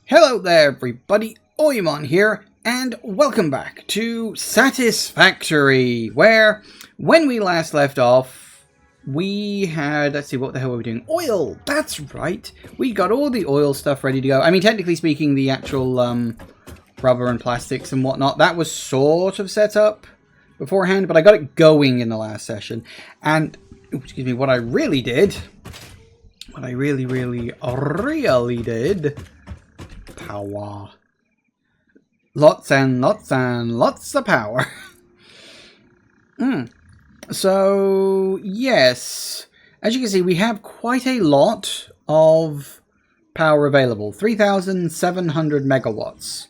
Hello there everybody, Oymon here, and welcome back to Satisfactory, where, when we last left off, we had, let's see, what the hell were we doing? Oil! That's right! We got all the oil stuff ready to go. I mean, technically speaking, the actual rubber and plastics and whatnot, that was sort of set up beforehand, but I got it going in the last session. And, excuse me, what I really did, what I really did, power. Lots and lots of power. So, yes. As you can see, we have quite a lot of power available. 3,700 megawatts.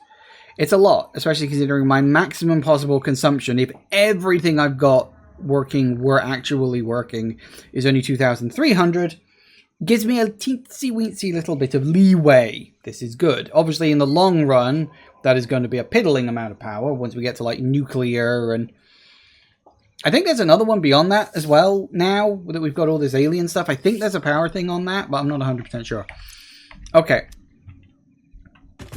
It's a lot, especially considering my maximum possible consumption, if everything I've got working were actually working, is only 2,300. Gives me a teensy-weensy little bit of leeway. This is good. Obviously, in the long run, that is going to be a piddling amount of power once we get to, like, nuclear and... I think there's another one beyond that as well now, that we've got all this alien stuff. I think there's a power thing on that, but I'm not 100% sure. Okay.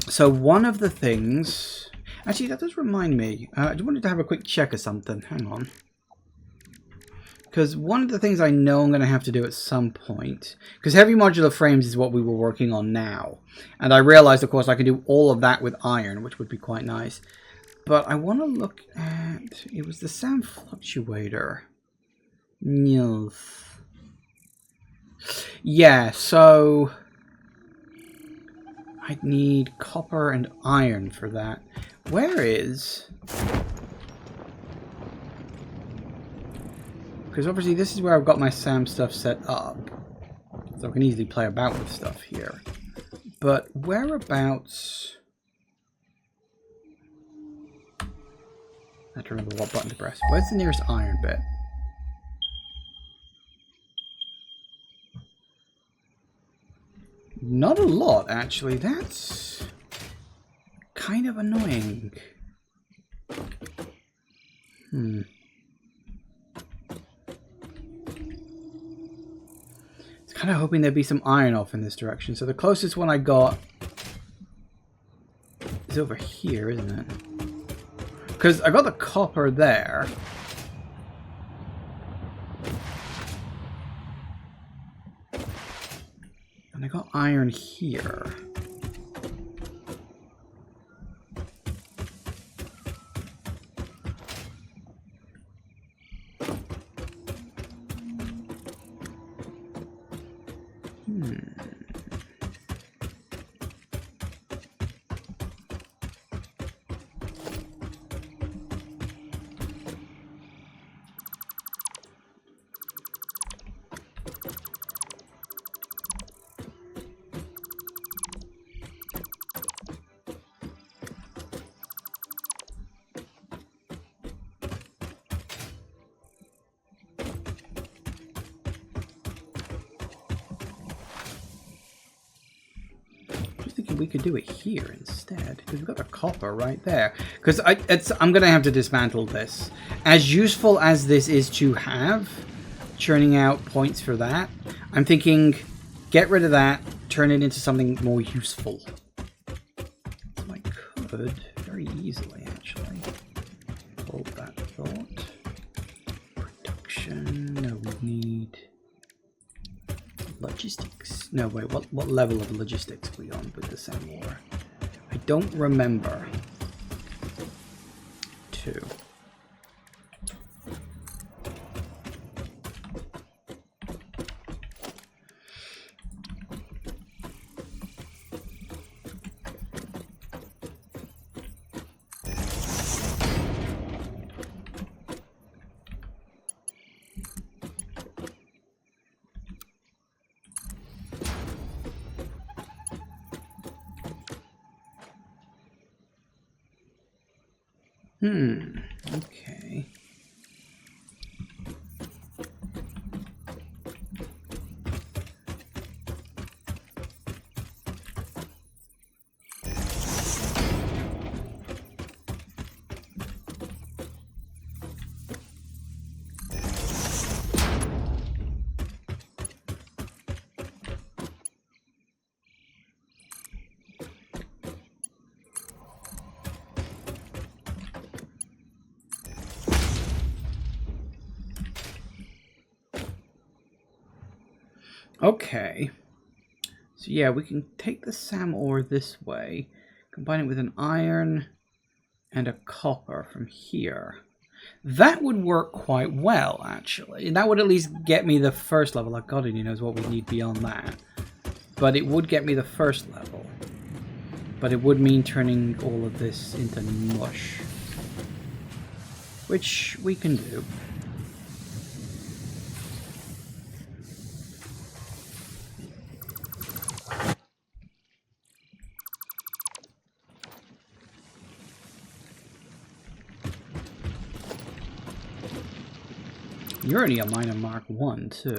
So, one of the things... Actually, that does remind me. I just wanted to have a quick check of something. Hang on. Because one of the things I know I'm going to have to do at some point, because heavy modular frames is what we were working on now. And I realized, of course, I can do all of that with iron, which would be quite nice. But I want to look at, it was the sound fluctuator. Nils. Yeah, so I'd need copper and iron for that. Where is... Because obviously this is where I've got my SAM stuff set up. So I can easily play about with stuff here. But whereabouts... I have to remember what button to press. Where's the nearest iron bit? Not a lot, actually. That's kind of annoying. Kind of hoping there'd be some iron off in this direction. So the closest one I got is over here, isn't it? Because I got the copper there. And I got iron here. We could do it here instead, because we've got the copper right there. Because I'm going to have to dismantle this. As useful as this is to have, churning out points for that, I'm thinking, get rid of that, turn it into something more useful. So I could, very easily actually, hold that thought. Production, no, we need... Logistics. No, wait, what level of logistics are we on with the SAM war? I don't remember. 2. Okay. Okay. So yeah, we can take the SAM ore this way, combine it with an iron and a copper from here. That would work quite well, actually. That would at least get me the first level. Like, God only knows what we need beyond that. But it would get me the first level. But it would mean turning all of this into mush. Which we can do. You're only a miner Mark 1, too.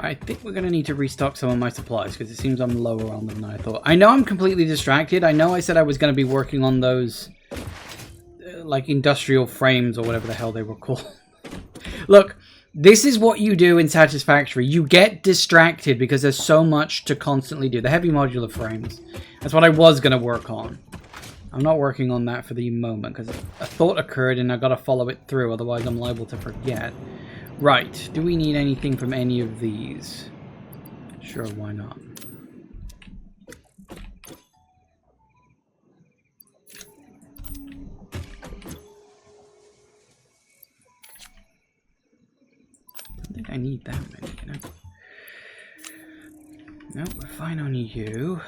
I think we're going to need to restock some of my supplies because it seems I'm lower on them than I thought. I know I'm completely distracted. I know I said I was going to be working on those like industrial frames or whatever the hell they were called. Look, this is what you do in Satisfactory. You get distracted because there's so much to constantly do. The heavy modular frames. That's what I was going to work on. I'm not working on that for the moment because a thought occurred and I've got to follow it through. Otherwise I'm liable to forget. Right, do we need anything from any of these? Sure, why not? I don't think I need that many, you know? Nope, we're fine on you.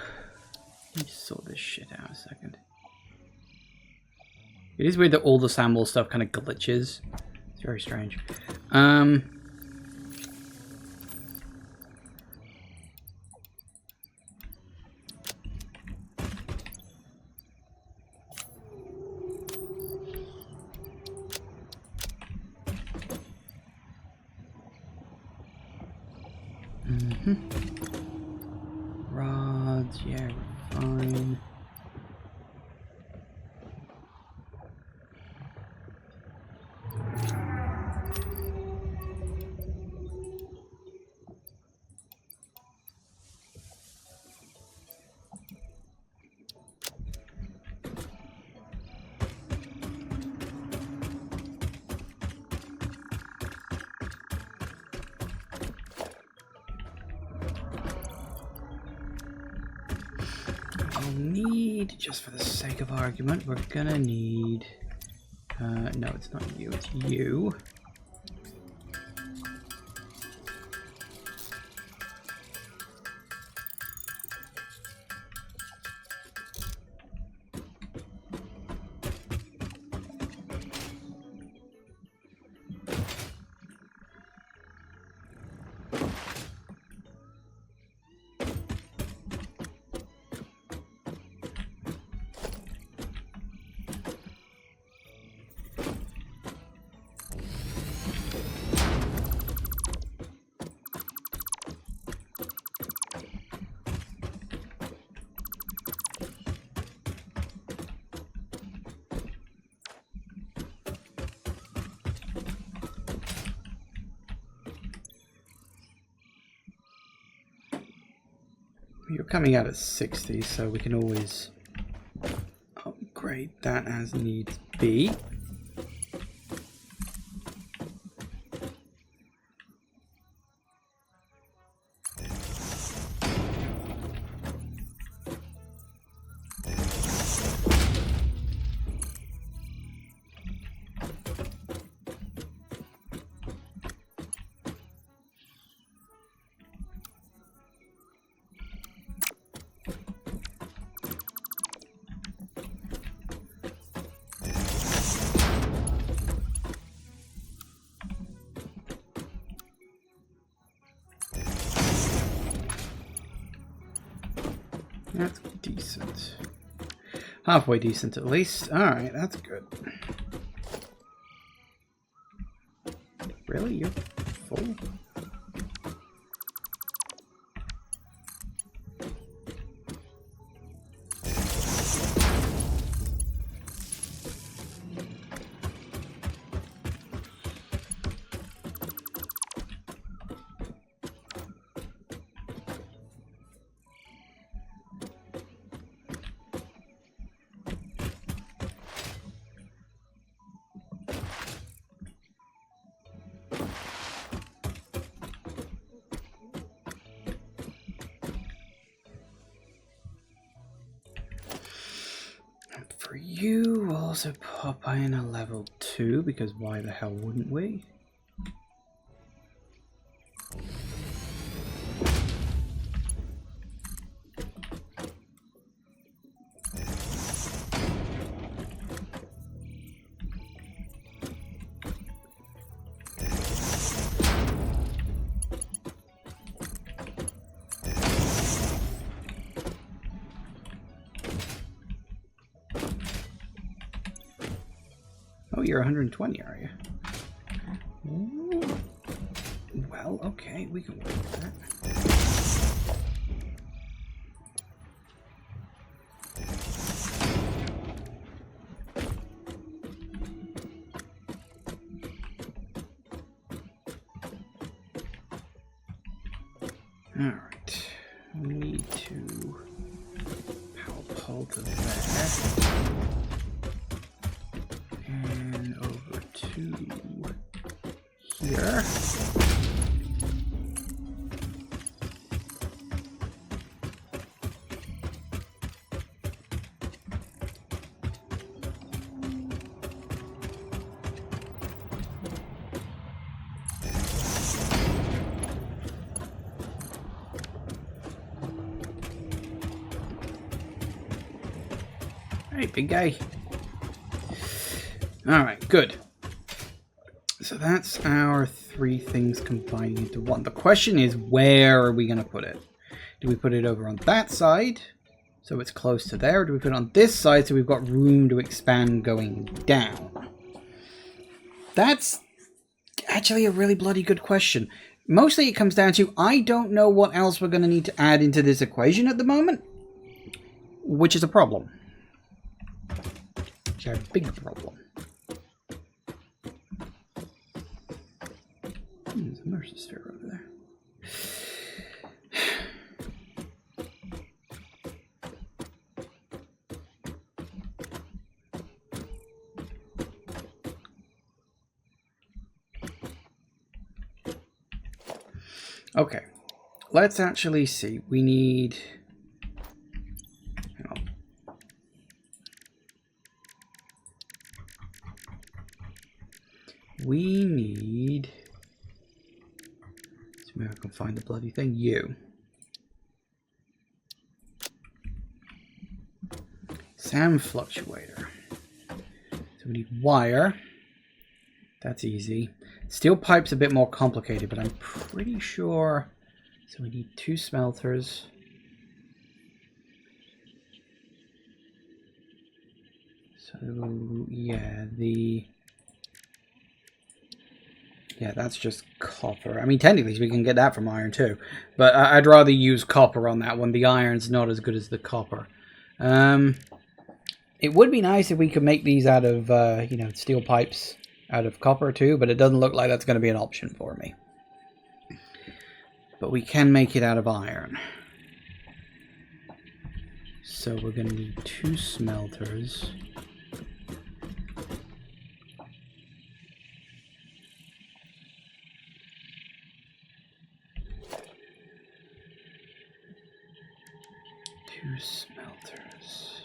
Let me sort this shit out a second. It is weird that all the sample stuff kind of glitches. It's very strange. Rods, yeah, fine. Need, just for the sake of argument, we're gonna need... no, it's not you, it's you. You're coming out at 60, so we can always upgrade that as need be. That's decent. Halfway decent at least. Alright, that's good. Really? You're full? For you, we'll also pop in a level 2, because why the hell wouldn't we? Oh, you're 120, are you? Ooh. Well, okay, we can work with that. Alright. We need to power pole to there. And over to here. Hey, big guy. Alright, good. So that's our 3 things combining into one. The question is, where are we going to put it? Do we put it over on that side, so it's close to there? Or do we put it on this side, so we've got room to expand going down? That's actually a really bloody good question. Mostly it comes down to, I don't know what else we're going to need to add into this equation at the moment, which is a problem. Which is a big problem. There's a Mercer sphere over there. Okay, let's actually see. We need... Hang on. We need... Maybe I can find the bloody thing. You. Sound fluctuator. So we need wire. That's easy. Steel pipe's a bit more complicated, but I'm pretty sure... So we need 2 smelters. So, yeah, Yeah, that's just copper. I mean, technically, we can get that from iron too. But I'd rather use copper on that one. The iron's not as good as the copper. It would be nice if we could make these out of, you know, steel pipes out of copper too, but it doesn't look like that's going to be an option for me. But we can make it out of iron. So we're going to need 2 smelters. Smelters.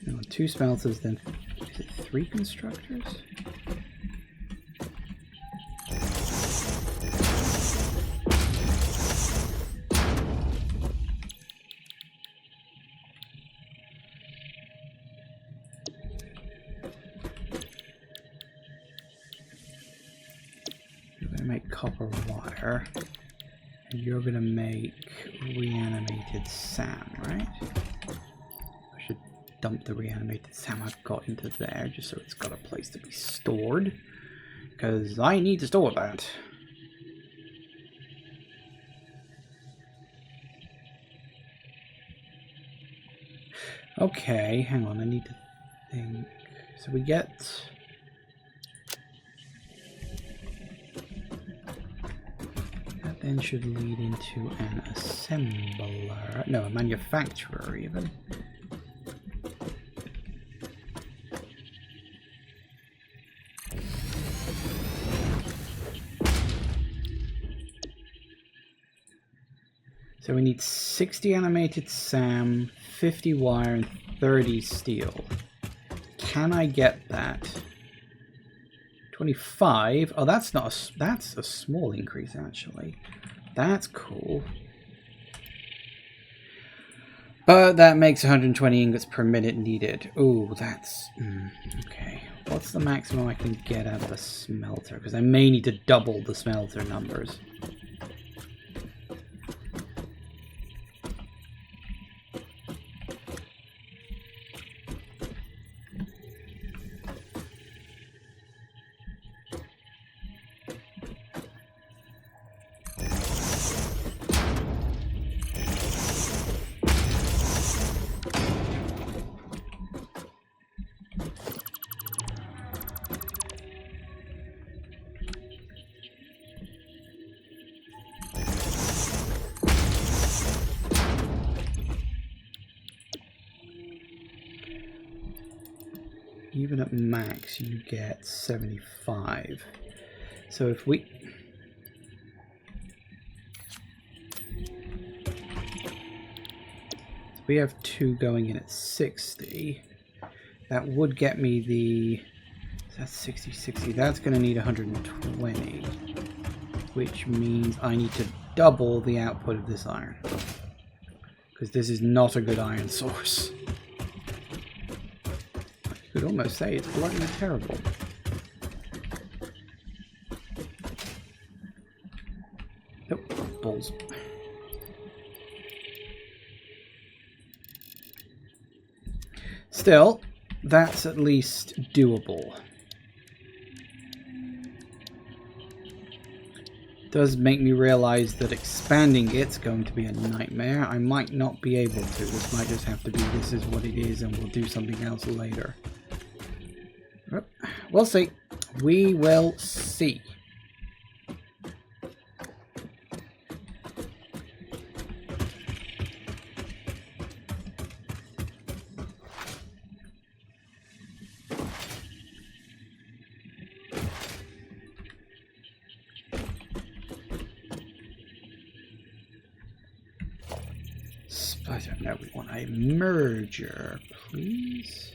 No, 2 smelters, then is it 3 constructors? gonna make copper wire. And you're gonna make reanimated Sam, right? I should dump the reanimated Sam I've got into there, just so it's got a place to be stored. Because I need to store that. Okay, hang on, I need to think. So we get... that then should lead into an assembler. No, a manufacturer even. So we need 60 animated SAM, 50 wire, and 30 steel. Can I get that? 25. Oh, that's a small increase actually. That's cool. But that makes 120 ingots per minute needed. Ooh, that's okay. What's the maximum I can get out of a smelter? Because I may need to double the smelter numbers. Even at max, you get 75. So if we... we have 2 going in at 60. That would get me the... that's 60, 60. That's going to need 120. Which means I need to double the output of this iron. Because this is not a good iron source. You could almost say it's bloody terrible. Nope, balls. Still, that's at least doable. Does make me realize that expanding it's going to be a nightmare. I might not be able to. This might just have to be this is what it is and we'll do something else later. We'll see. We will see. I don't know, we want a merger, please.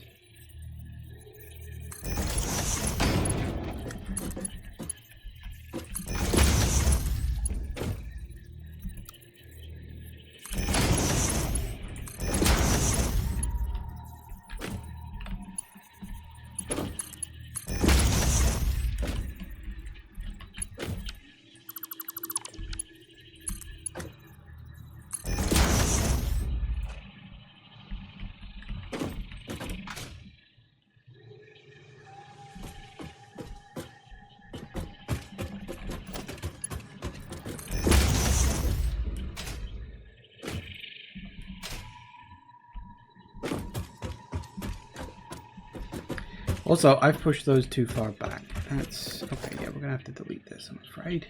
Also, I've pushed those too far back. That's... okay, yeah, we're gonna have to delete this, I'm afraid.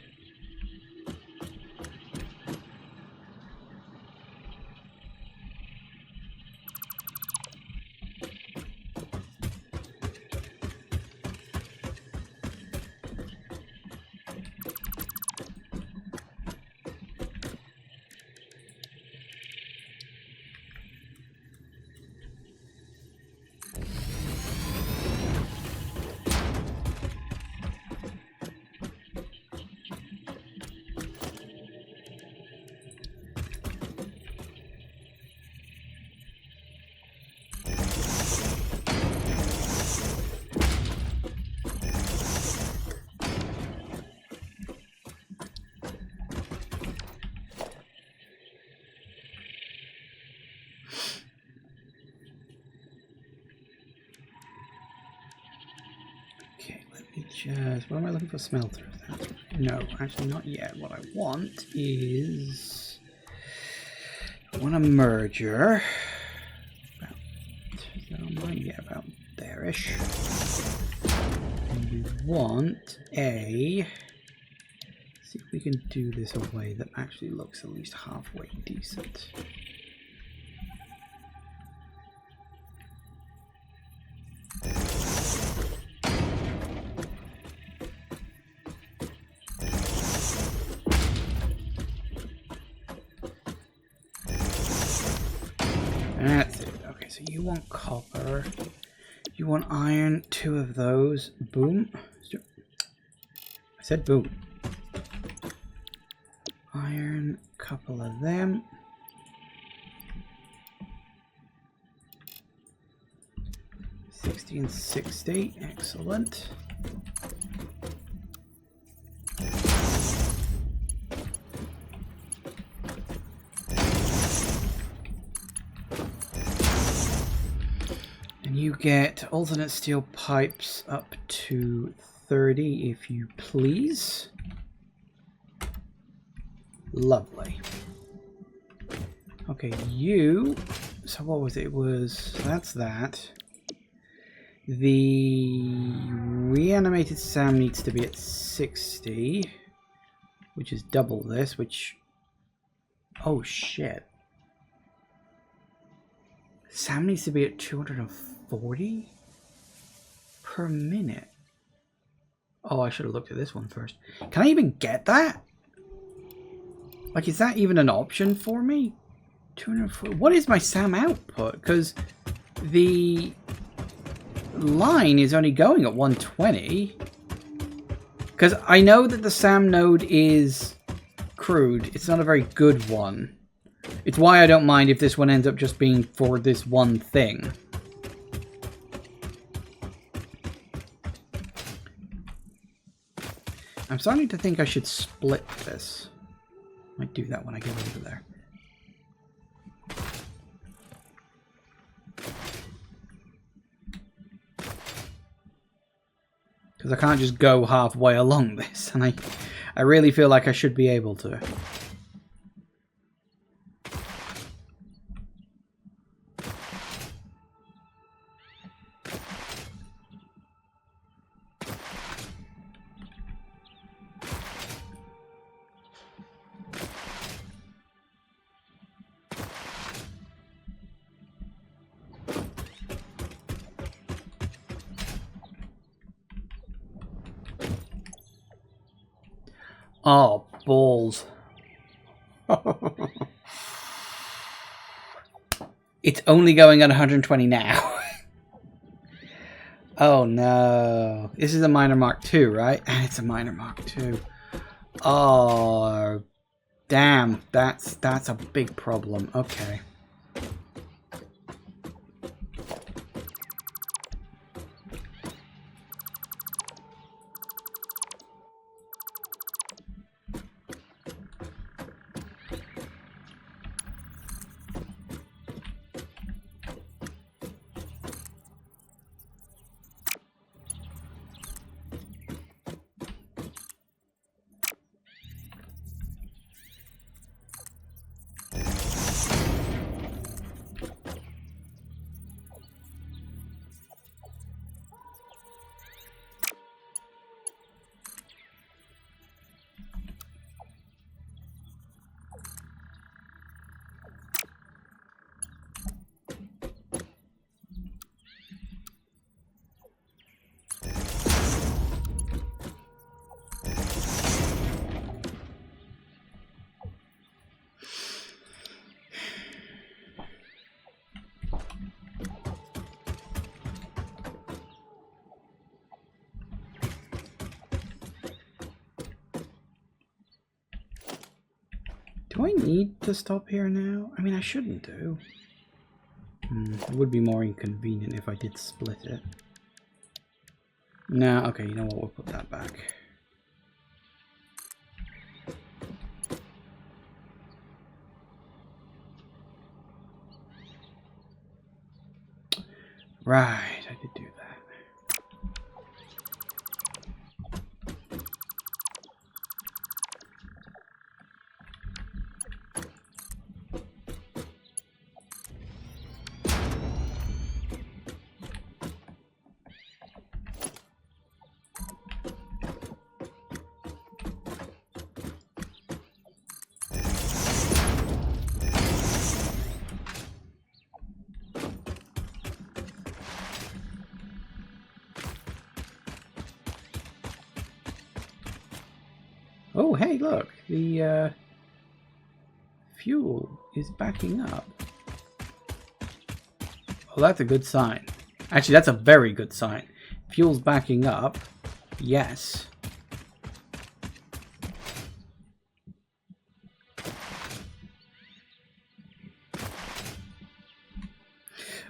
just... What am I looking for? Smelter. No, actually not yet. What I want is... I want a merger. About there-ish. And we want a... See if we can do this a way that actually looks at least halfway decent. That's it. Okay, so you want copper. You want iron, 2 of those. Boom. I said boom. Iron, couple of them. And 60. Excellent. And you get alternate steel pipes up to 30, if you please. Lovely. Okay, you... So what was it? It was... That's that. The reanimated Sam needs to be at 60, which is double this, which... Oh, shit. Sam needs to be at 240 per minute. Oh, I should have looked at this one first. Can I even get that? Like, is that even an option for me? 240. What is my Sam output? Because the line is only going at 120. Because I know that the Sam node is crude. It's not a very good one. It's why I don't mind if this one ends up just being for this one thing. I'm starting to think I should split this. Might do that when I get over there. Because I can't just go halfway along this, and I really feel like I should be able to. Oh, balls. It's only going at 120 now. Oh no. This is a minor Mark II, right? And it's a minor Mark II. Oh, damn. That's a big problem. Okay. Do I need to stop here now? I mean, I shouldn't do. It would be more inconvenient if I did split it. No, okay, you know what? We'll put that back. Right, I did do that. Oh, hey, look. The fuel is backing up. Oh, that's a good sign. Actually, that's a very good sign. Fuel's backing up. Yes.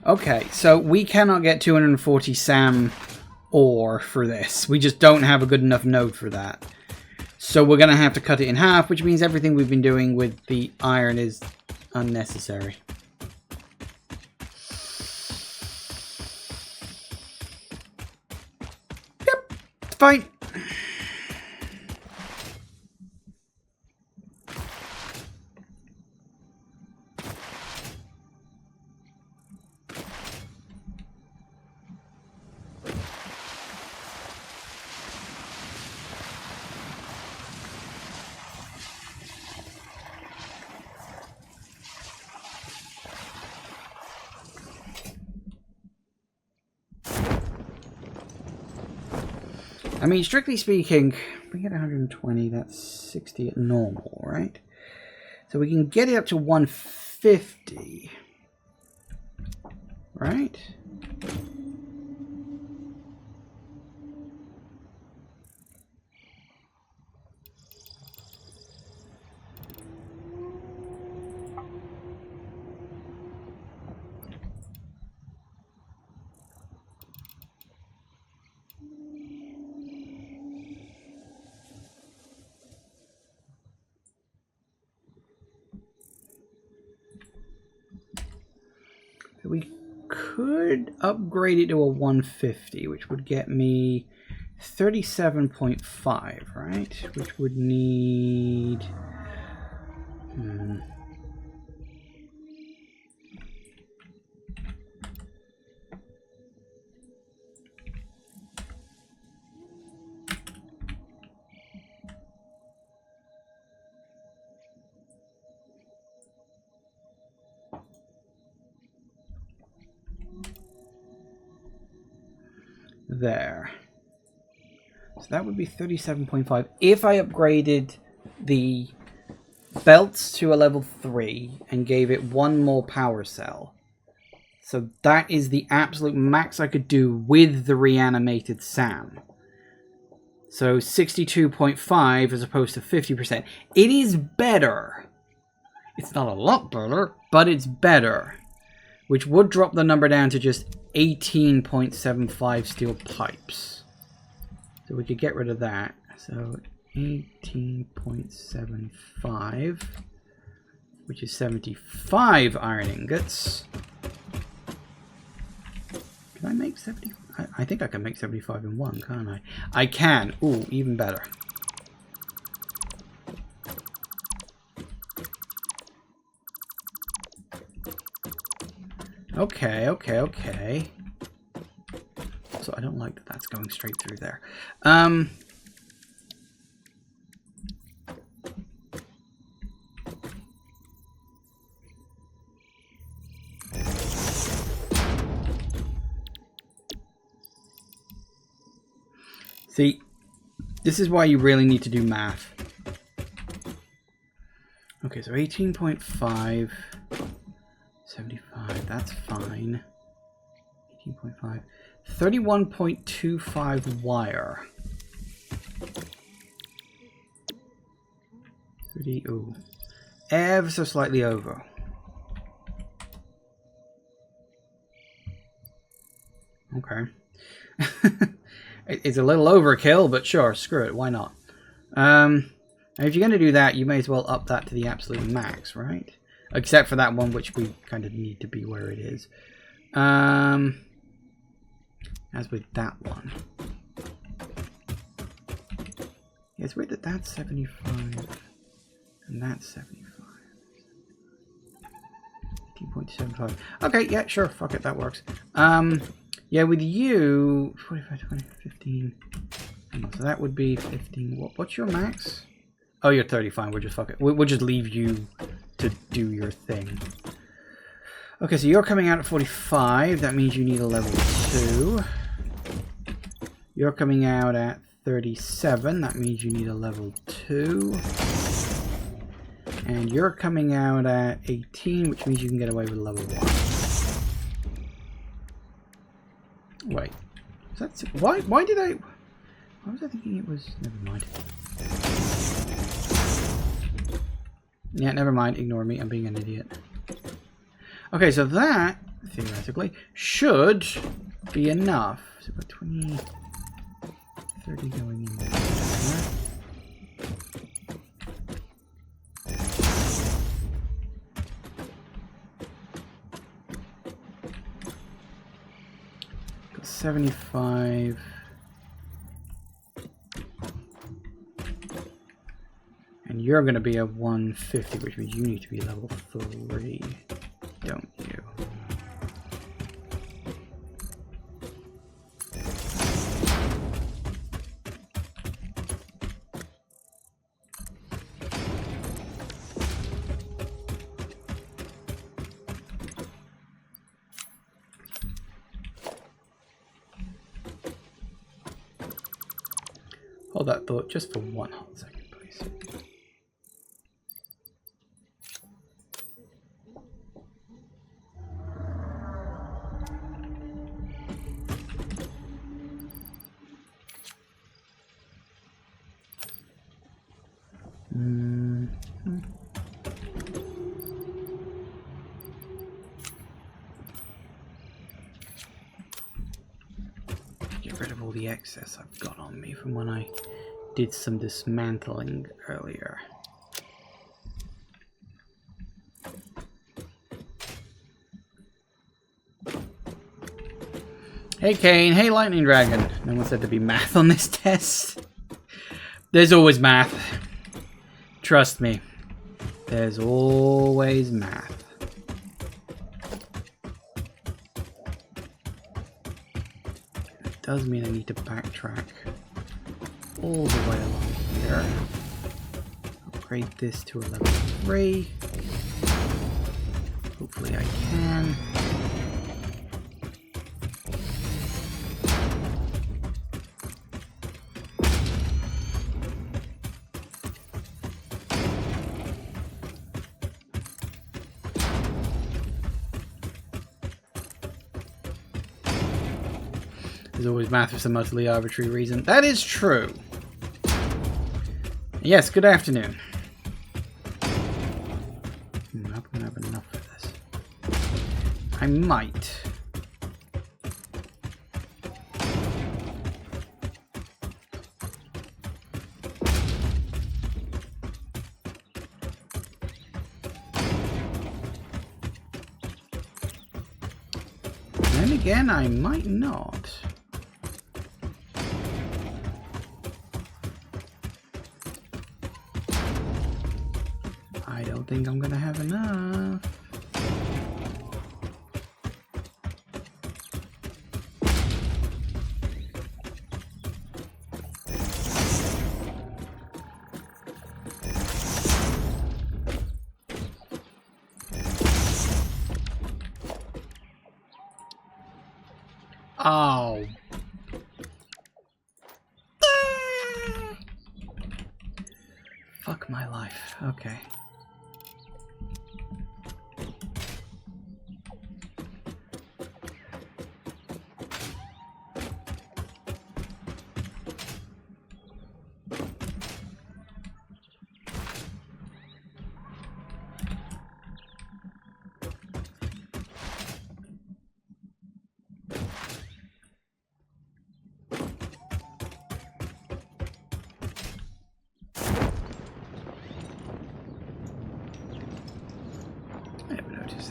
Okay, so we cannot get 240 SAM ore for this. We just don't have a good enough node for that. So we're going to have to cut it in half, which means everything we've been doing with the iron is unnecessary. Yep, it's fine. I mean, strictly speaking, we get 120, that's 60 at normal, right? So we can get it up to 150, right? We could upgrade it to a 150, which would get me 37.5, right? Which would need... There. So that would be 37.5. If I upgraded the belts to a level 3 and gave it one more power cell. So that is the absolute max I could do with the reanimated SAM. So 62.5 as opposed to 50%. It is better. It's not a lot better, but it's better. Which would drop the number down to just 18.75 steel pipes. So we could get rid of that. So 18.75, which is 75 iron ingots. Can I make 70? I think I can make 75 in one, can't I? I can. Ooh, even better. Okay, okay, okay. So I don't like that that's going straight through there. See, this is why you really need to do math. Okay, so 18.5, 75, that's fine. 18.5, 31.25 wire. 30, ooh, ever so slightly over. Okay. It's a little overkill, but sure, screw it, why not? If you're going to do that, you may as well up that to the absolute max, right? Except for that one, which we kind of need to be where it is. As with that one. Yeah, it's weird that that's 75 and that's 75. 18.75. Okay, yeah, sure, fuck it, that works. Yeah, with you, 45, 20, 15. So that would be 15. What's your max? Oh, you're 30. Fine. We'll just fuck it. We'll just leave you to do your thing. Okay, so you're coming out at 45. That means you need a level 2. You're coming out at 37. That means you need a level 2. And you're coming out at 18, which means you can get away with level 1. Wait. That's why did I... Why was I thinking it was... Never mind. Yeah, never mind. Ignore me. I'm being an idiot. Okay, so that, theoretically, should be enough. So we've got 20... 30 going in there. Got 75... And you're going to be a 150, which means you need to be level 3, don't you? Hold that thought just for one hot second, please. Get rid of all the excess I've got on me from when I did some dismantling earlier. Hey Kane, hey Lightning Dragon. No one said to be math on this test. There's always math. Trust me. There's always math. It does mean I need to backtrack all the way along here. Upgrade this to a level 3. Hopefully I can. There's always math for some utterly arbitrary reason. That is true. Yes, good afternoon. I'm not going to have enough for this. I might. Then again, I might not. I don't think I'm gonna have enough. Oh. Fuck my life. Okay.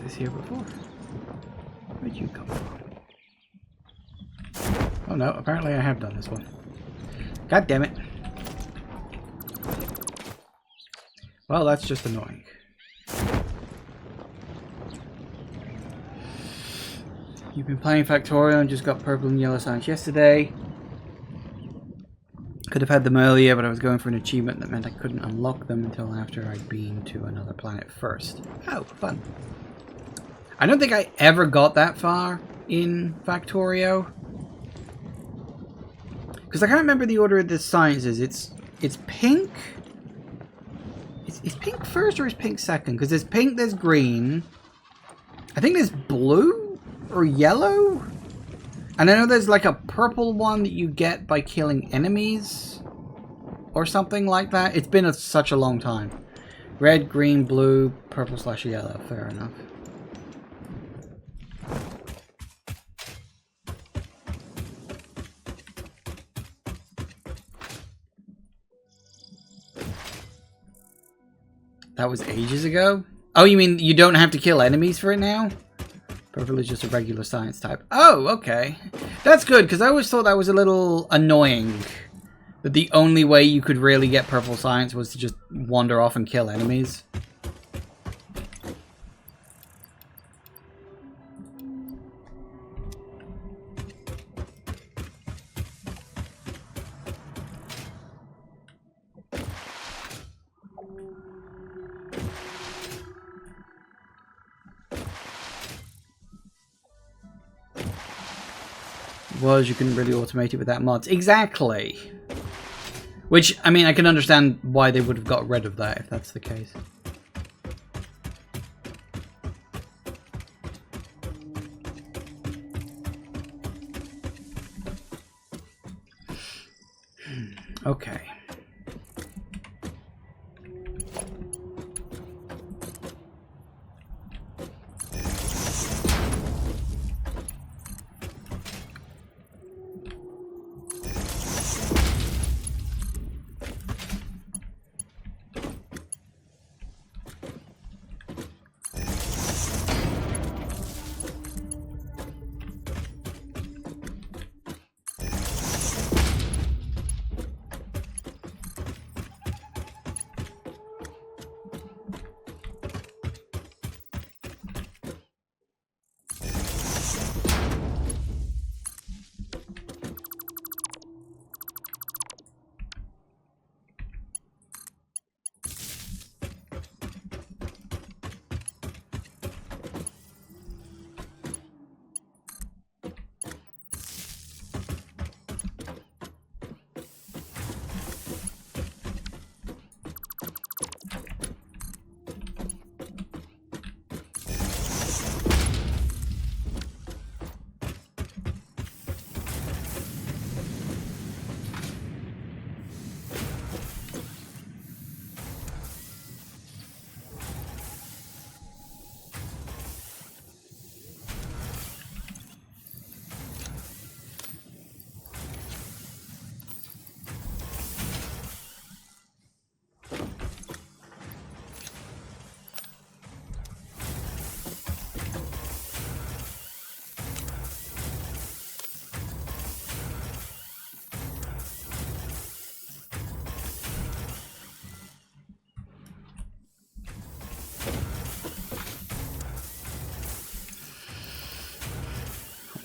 This here before. Where'd you come from? Oh no, apparently I have done this one. God damn it. Well, that's just annoying. You've been playing Factorio and just got purple and yellow signs yesterday. Could have had them earlier, but I was going for an achievement that meant I couldn't unlock them until after I'd been to another planet first. Oh, fun. I don't think I ever got that far in Factorio. Because I can't remember the order of the sciences. It's pink. Is pink first or is pink second? Because there's pink, there's green. I think there's blue or yellow. And I know there's like a purple one that you get by killing enemies. Or something like that. It's been such a long time. Red, green, blue, purple / yellow. Fair enough. That was ages ago? Oh, you mean you don't have to kill enemies for it now? Purple is just a regular science type. Oh, okay. That's good, because I always thought that was a little annoying. That the only way you could really get purple science was to just wander off and kill enemies. You couldn't really automate it with that mods. Exactly. Which, I mean, I can understand why they would have got rid of that if that's the case. Okay.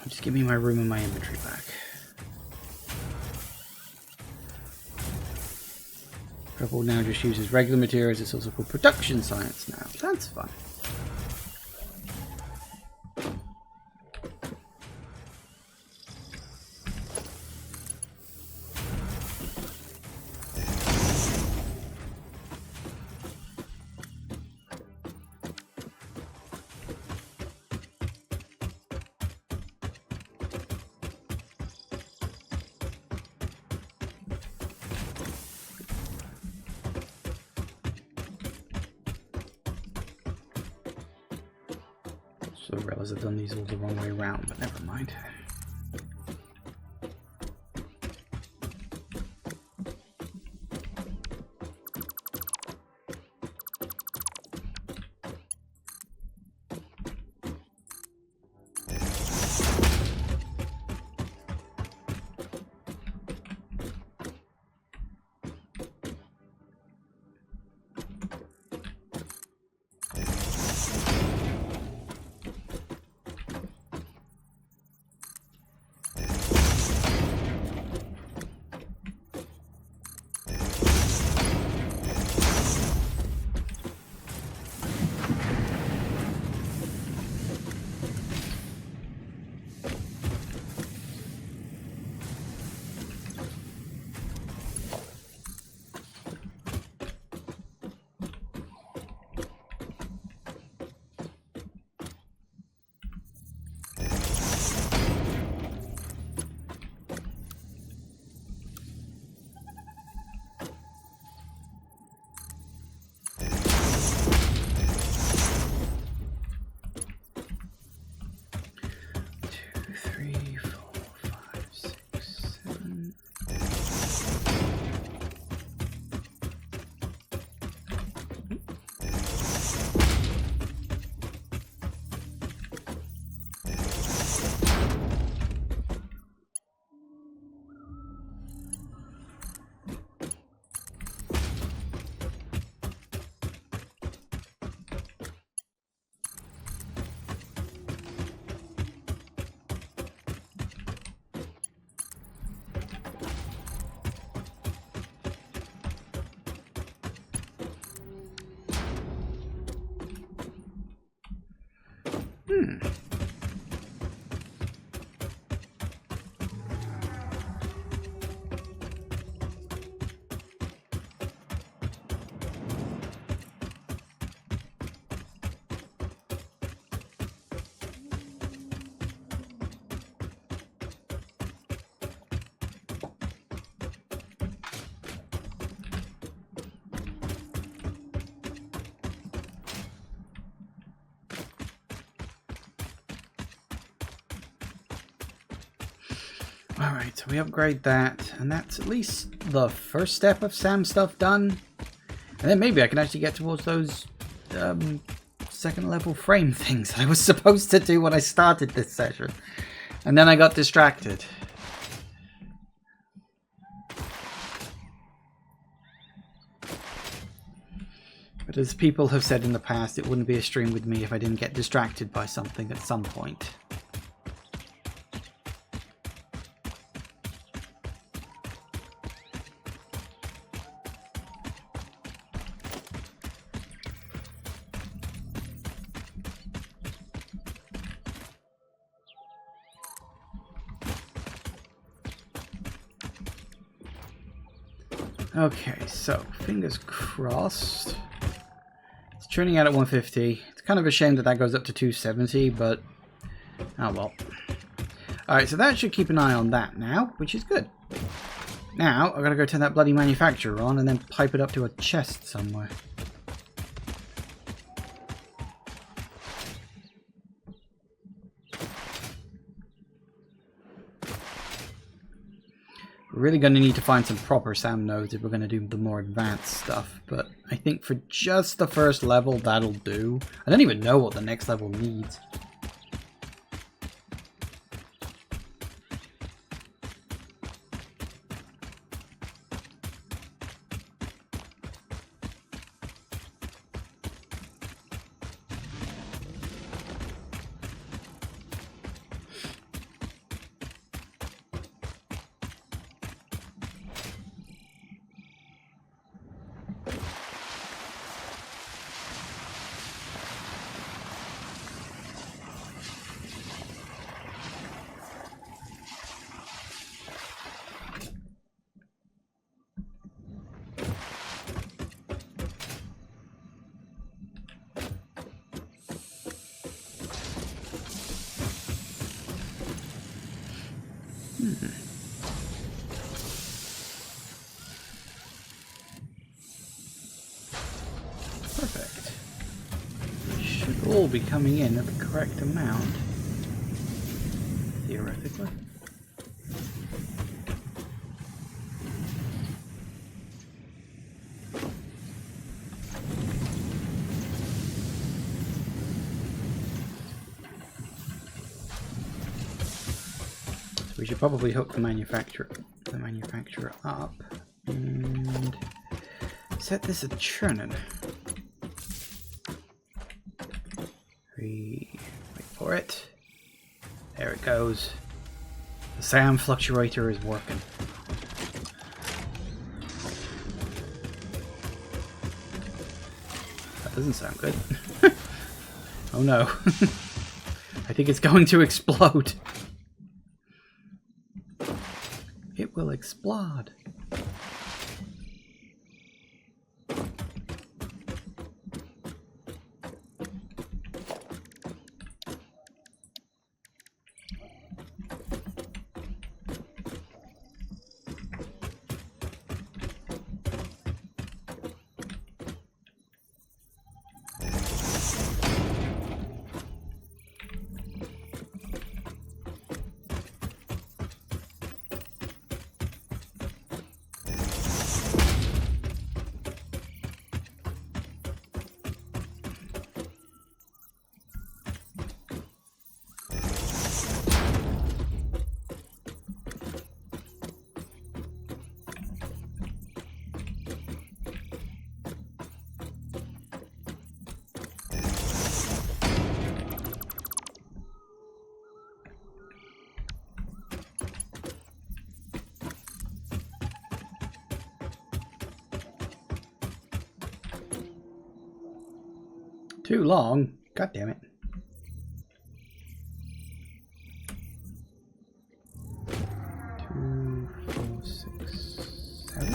Just give me my room and my inventory back. Purple now just uses regular materials. It's also called production science now. That's fun. So I realize I've done these all the wrong way around, but never mind. Alright, so we upgrade that, and that's at least the first step of Sam stuff done. And then maybe I can actually get towards those second level frame things that I was supposed to do when I started this session. And then I got distracted. But as people have said in the past, it wouldn't be a stream with me if I didn't get distracted by something at some point. Okay, so fingers crossed. It's turning out at 150. It's kind of a shame that that goes up to 270, but oh well. Alright, so that should keep an eye on that now, which is good. Now, I've got to go turn that bloody manufacturer on and then pipe it up to a chest somewhere. We're really going to need to find some proper Sam nodes if we're going to do the more advanced stuff, but I think for just the first level, that'll do. I don't even know what the next level needs. Perfect. Should all be coming in at the correct amount, theoretically. So we should probably hook the manufacturer up and set this a churning. Wait for it. There it goes. The Sam fluctuator is working. That doesn't sound good. Oh no. I think it's going to explode. It will explode. Too long? God damn it. Two, four, six, 7.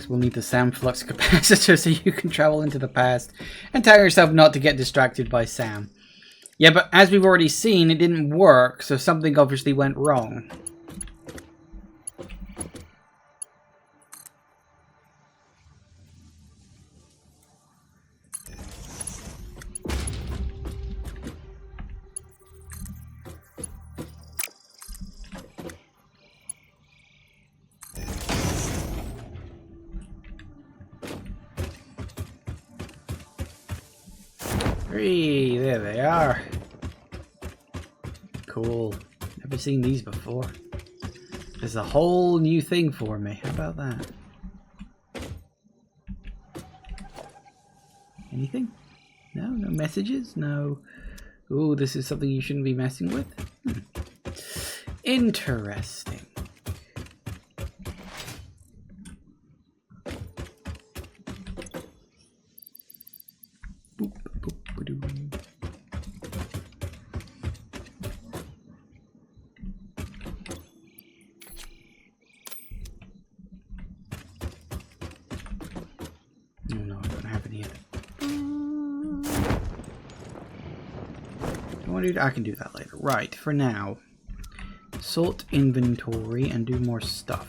Next, we'll need the Sam flux capacitor so you can travel into the past and tell yourself not to get distracted by Sam. Yeah, but as we've already seen, it didn't work, so something obviously went wrong. Hey, there they are. Cool. Never seen these before. This is a whole new thing for me. How about that? Anything? No? No messages? No. Ooh, this is something you shouldn't be messing with? Interesting. Oh no, I don't have any yet. I can do that later. Right, for now. Sort inventory and do more stuff.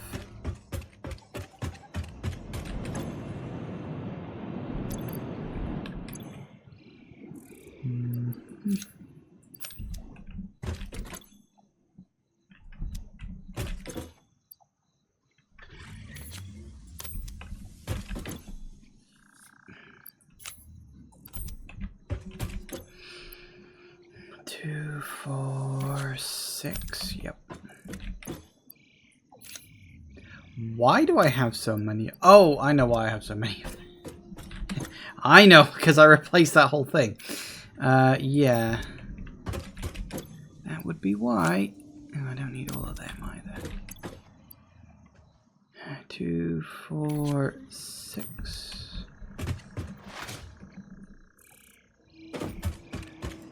Two, 4, 6. Yep. Why do I have so many? Oh, I know why I have so many. I know, because I replaced that whole thing. Yeah. That would be why. Oh, I don't need all of them either. 2, 4, 6.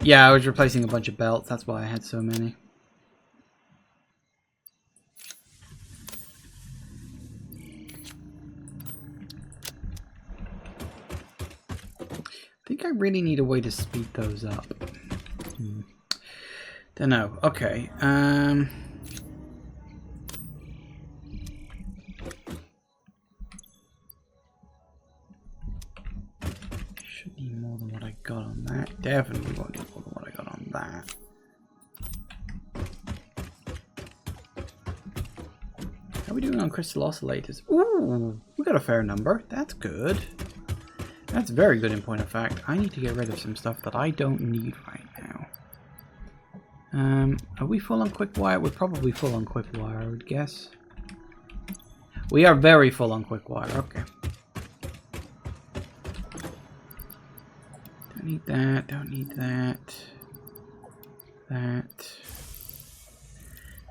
Yeah, I was replacing a bunch of belts. That's why I had so many. I think I really need a way to speed those up. Don't know. Okay. Should need more than what I got on that. Definitely won't need more than what I got on that. How are we doing on crystal oscillators? Ooh, we got a fair number. That's good. That's very good in point of fact. I need to get rid of some stuff that I don't need right now. Are we full on quick wire? We're probably full on quick wire, I would guess. We are very full on quick wire. Okay. Don't need that. Don't need that. That.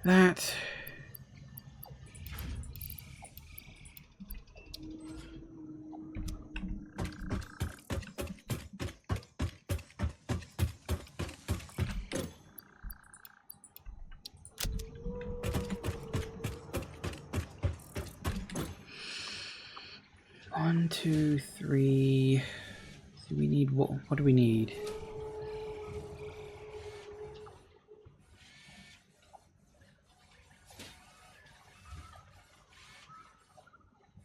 That. One, 2, 3. So we need what? What do we need?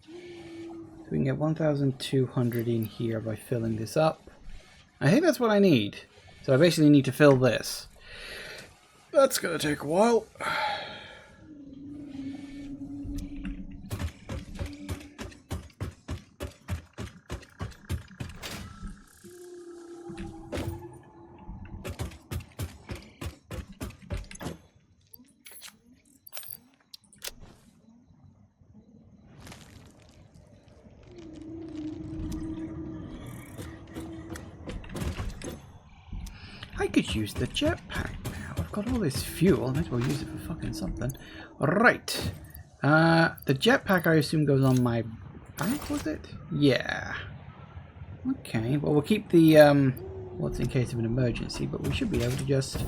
So we can get 1,200 in here by filling this up. I think that's what I need. So I basically need to fill this. That's gonna take a while. 'I could use the jetpack now. I've got all this fuel. I might as well use it for fucking something. Right. The jetpack, I assume, goes on my back, was it? Yeah. Okay. Well, we'll keep the, what's in case of an emergency, but we should be able to just...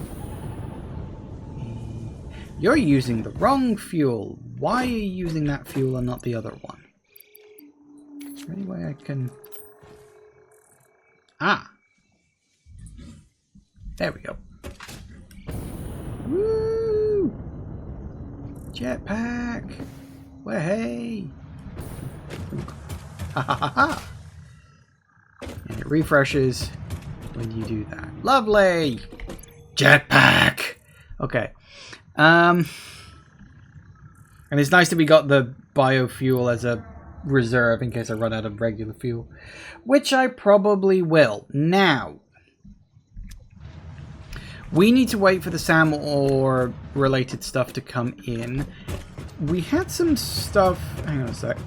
You're using the wrong fuel. Why are you using that fuel and not the other one? there any way I can... Ah! There we go. Woo! Jetpack! Well, hey! Ha ha ha ha! And it refreshes when you do that. Lovely! Jetpack! Okay. And it's nice that we got the biofuel as a reserve in case I run out of regular fuel. Which I probably will. Now, we need to wait for the SAM or related stuff to come in. We had some stuff... Hang on a sec.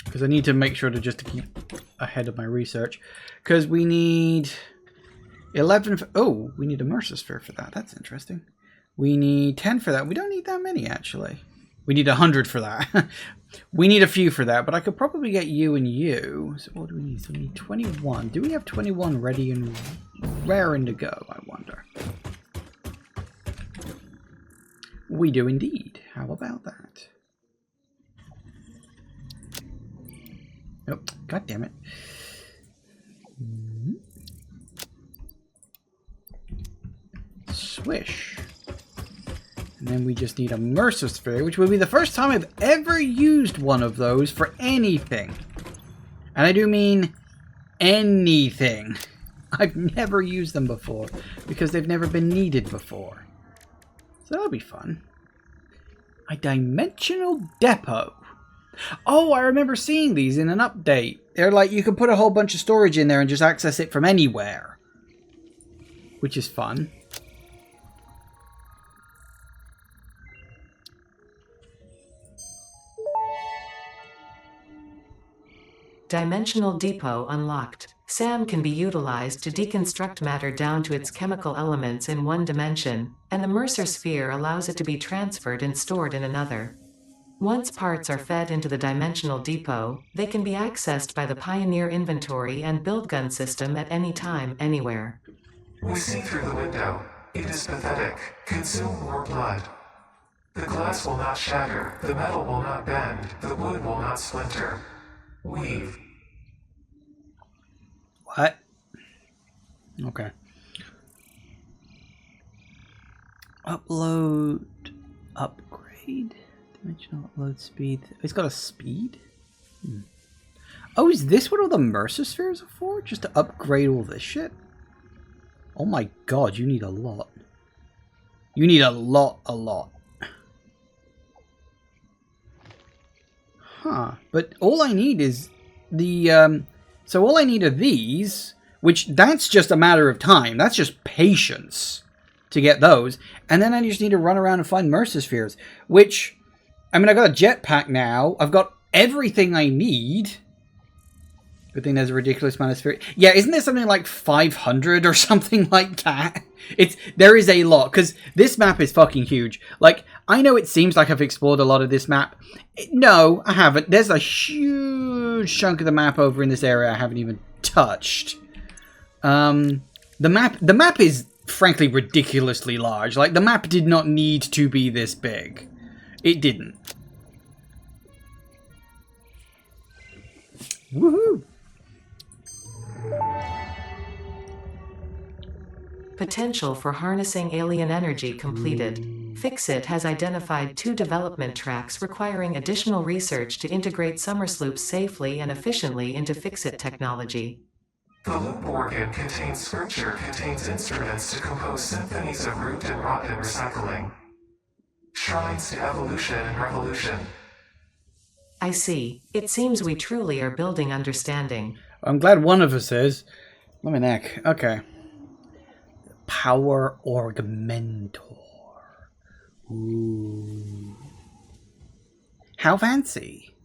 Because I need to make sure to keep ahead of my research. Because we need 11... Oh, we need a Mercer Sphere for that. That's interesting. We need 10 for that. We don't need that many, actually. We need 100 for that. We need a few for that, but I could probably get you and you. So what do we need? So we need 21. Do we have 21 ready and raring to go, I wonder? We do indeed. How about that? Oh, god damn it. Swish. And then we just need a Mercer Sphere, which will be the first time I've ever used one of those for anything. And I do mean anything. I've never used them before, because they've never been needed before. So that'll be fun. A dimensional depot. Oh, I remember seeing these in an update. They're like, you can put a whole bunch of storage in there and just access it from anywhere. Which is fun. Dimensional Depot unlocked. SAM can be utilized to deconstruct matter down to its chemical elements in one dimension, and the Mercer Sphere allows it to be transferred and stored in another. Once parts are fed into the Dimensional Depot, they can be accessed by the Pioneer Inventory and Build Gun system at any time, anywhere. We see through the window. It is pathetic. Consume more blood. The glass will not shatter, the metal will not bend, the wood will not splinter. Weave. What? Okay. Upload. Upgrade. Dimensional upload speed. It's got a speed? Oh, is this what all the Mercer Spheres are for? Just to upgrade all this shit? Oh my god, you need a lot. You need a lot. Huh. But all I need is the... So all I need are these, which that's just a matter of time. That's just patience to get those. And then I just need to run around and find Mercer Spheres, which... I mean, I've got a jetpack now. I've got everything I need. Good thing there's a ridiculous amount of sphere. Yeah, isn't there something like 500 or something like that? There is a lot, because this map is fucking huge. Like, I know it seems like I've explored a lot of this map. No, I haven't. There's a huge chunk of the map over in this area I haven't even touched. The map is, frankly, ridiculously large. Like, the map did not need to be this big. It didn't. Woohoo! Potential for harnessing alien energy completed. Fixit has identified 2 development tracks requiring additional research to integrate Summersloops safely and efficiently into Fixit technology. The loop organ contains scripture, contains instruments to compose symphonies of root and rot and recycling. Shrines to evolution and revolution. I see. It seems we truly are building understanding. I'm glad one of us is. Let me neck. Okay. Power Augmentor. Ooh. How fancy.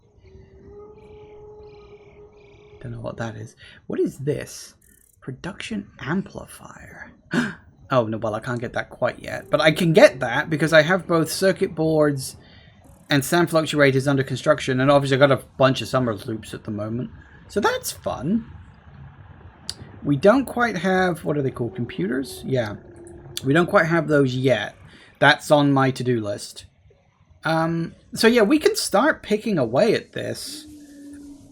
Don't know what that is. What is this? Production Amplifier. Oh, no, well, I can't get that quite yet. But I can get that because I have both circuit boards and SAM fluctuators under construction. And obviously I've got a bunch of Summersloops at the moment. So that's fun. We don't quite have... What are they called? Computers? Yeah. We don't quite have those yet. That's on my to-do list. So yeah, we can start picking away at this.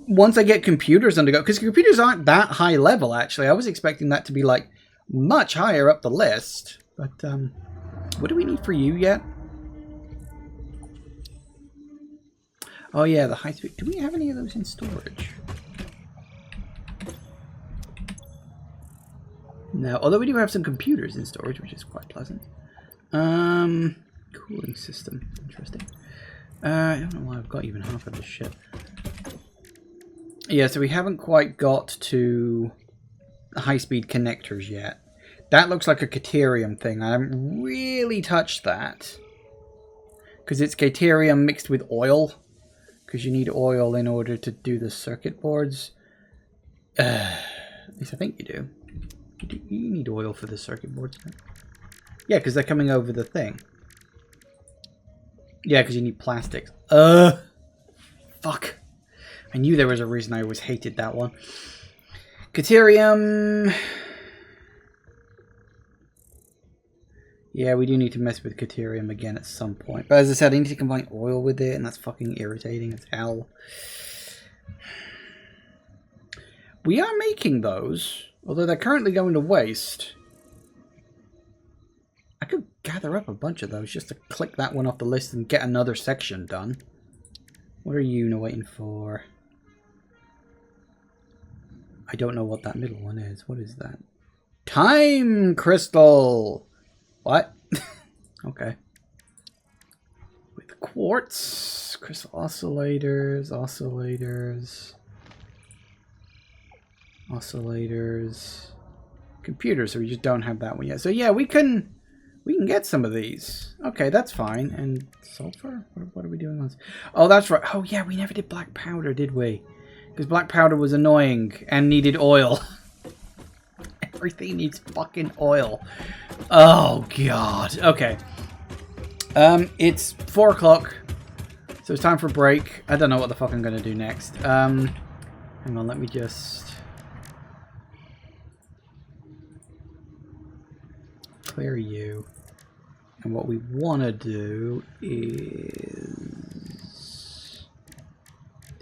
once I get computers undergo, because computers aren't that high level, actually. I was expecting that to be, like, much higher up the list. But, what do we need for you yet? Oh, yeah, the high speed. Do we have any of those in storage? No, although we do have some computers in storage, which is quite pleasant. Cooling system. Interesting. I don't know why I've got even half of this shit. Yeah, so we haven't quite got to high-speed connectors yet. That looks like a Caterium thing. I haven't really touched that. Because it's Caterium mixed with oil. Because you need oil in order to do the circuit boards. At least I think you do. You need oil for the circuit boards. Yeah, because they're coming over the thing. Yeah, because you need plastics. Fuck. I knew there was a reason I always hated that one. Caterium. Yeah, we do need to mess with Caterium again at some point. But as I said, I need to combine oil with it, and that's fucking irritating as hell. We are making those, although they're currently going to waste. I could gather up a bunch of those just to click that one off the list and get another section done. What are you waiting for? I don't know what that middle one is. What is that? Time crystal! What? Okay. With quartz, crystal oscillators, computers, so we just don't have that one yet. So yeah, we can get some of these. Okay, that's fine. And sulfur? What are we doing on this? Oh, that's right. Oh yeah, we never did black powder, did we? Because black powder was annoying and needed oil. Everything needs fucking oil. Oh god. Okay. It's 4 o'clock, so it's time for a break. I don't know what the fuck I'm gonna do next. Hang on, let me just clear you. And what we want to do is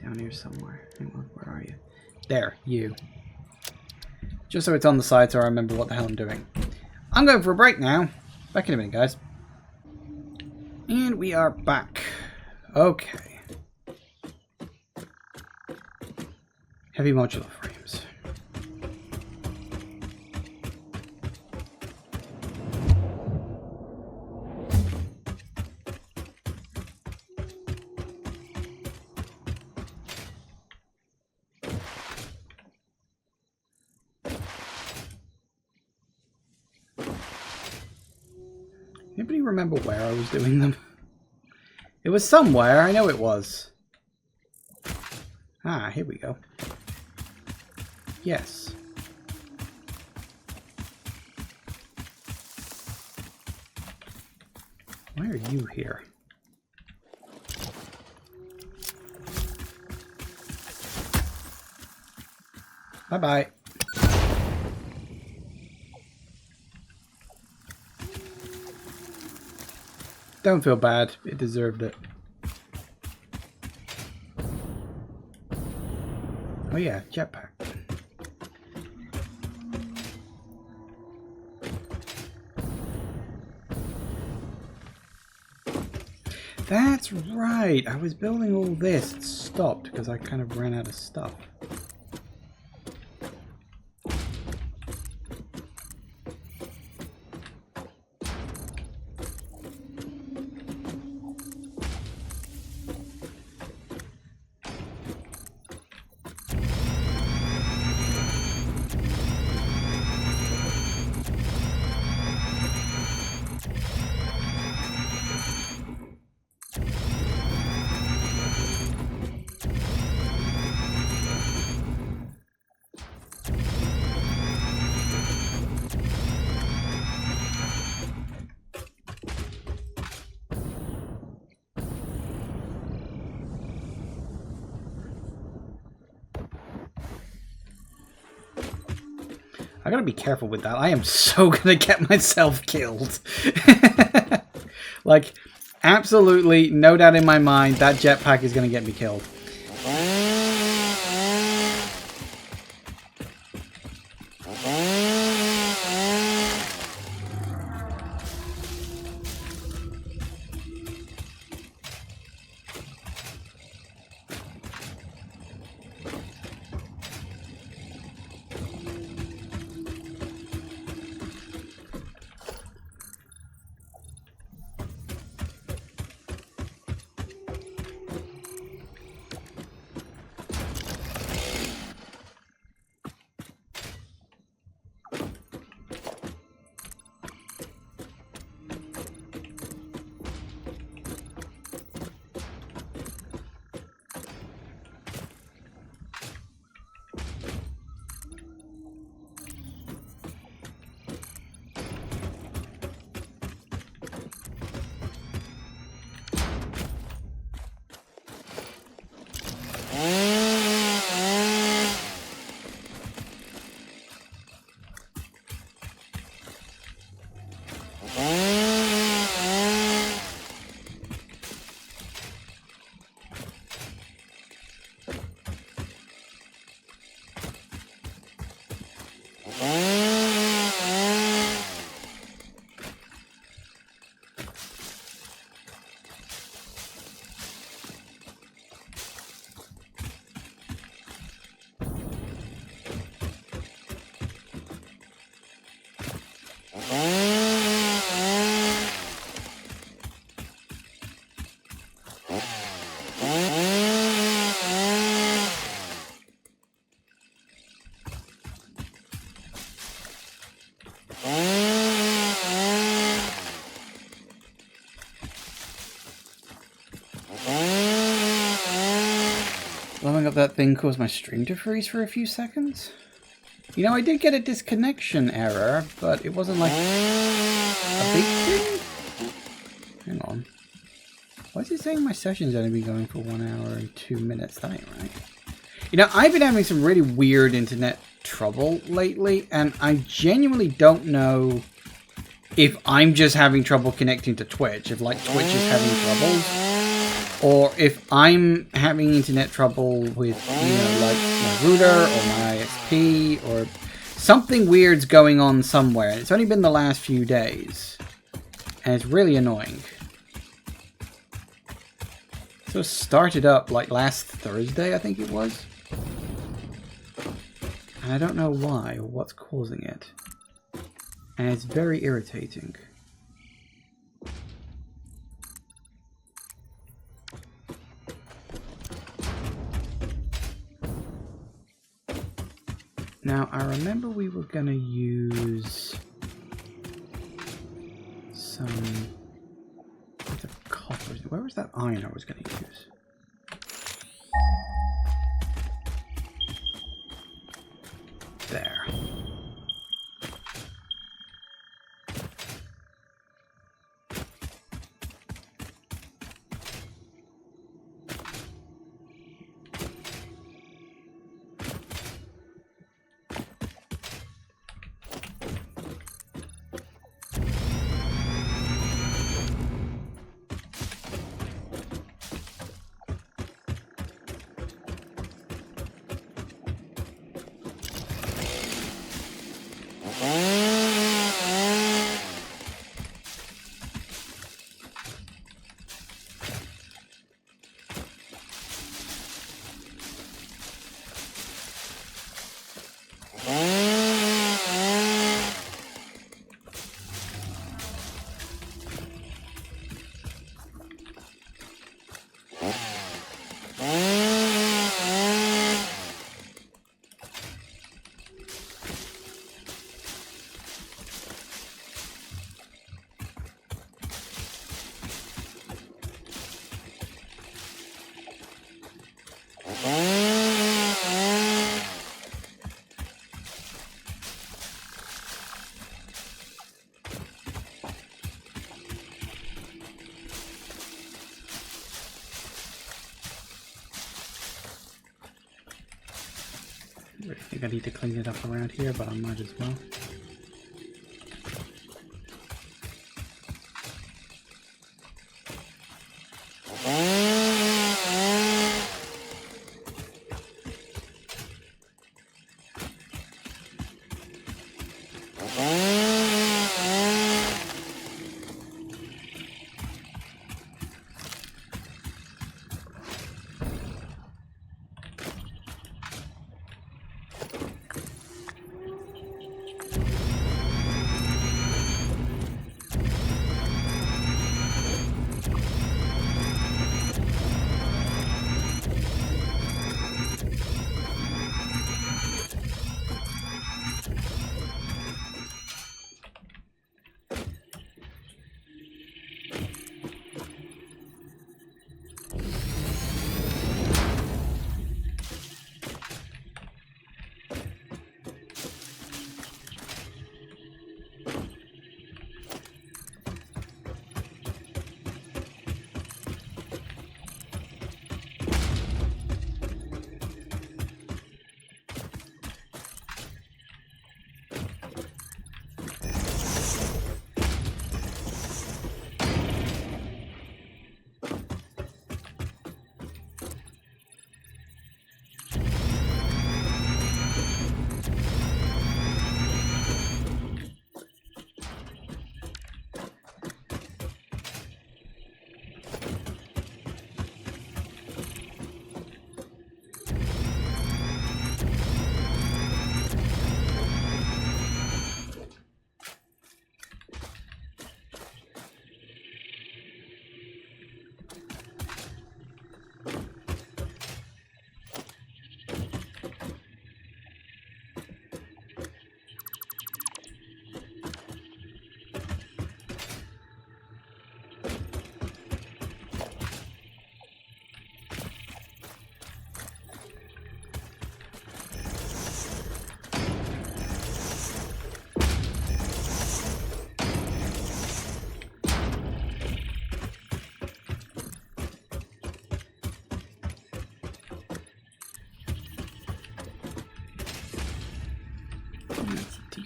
down here somewhere. Hang on, where are you? There, you. Just so it's on the side so I remember what the hell I'm doing. I'm going for a break now. Back in a minute, guys. And we are back. Okay. Heavy modular frames. Anybody remember where I was doing them? It was somewhere, I know it was. Ah, here we go. Yes. Why are you here? Bye-bye. Don't feel bad. It deserved it. Oh yeah, jetpack. That's right. I was building all this. It stopped because I kind of ran out of stuff. I gotta be careful with that. I am so gonna get myself killed. Like, absolutely no doubt in my mind that jetpack is gonna get me killed. Blowing up that thing caused my stream to freeze for a few seconds. You know, I did get a disconnection error, but it wasn't like a big thing. Hang on. Why is it saying my session's only been going for 1 hour and 2 minutes? That ain't right. You know, I've been having some really weird internet trouble lately, and I genuinely don't know if I'm just having trouble connecting to Twitch, if like Twitch is having troubles, or if I'm having internet trouble with, you know, like my router or my ISP, or something weird's going on somewhere. And it's only been the last few days, and it's really annoying. So it started up like last Thursday, I think it was. And I don't know why or what's causing it. And it's very irritating. Now, I remember we were gonna use some of the copper. Where was that iron I was gonna use? There. I think I need to clean it up around here, but I might as well.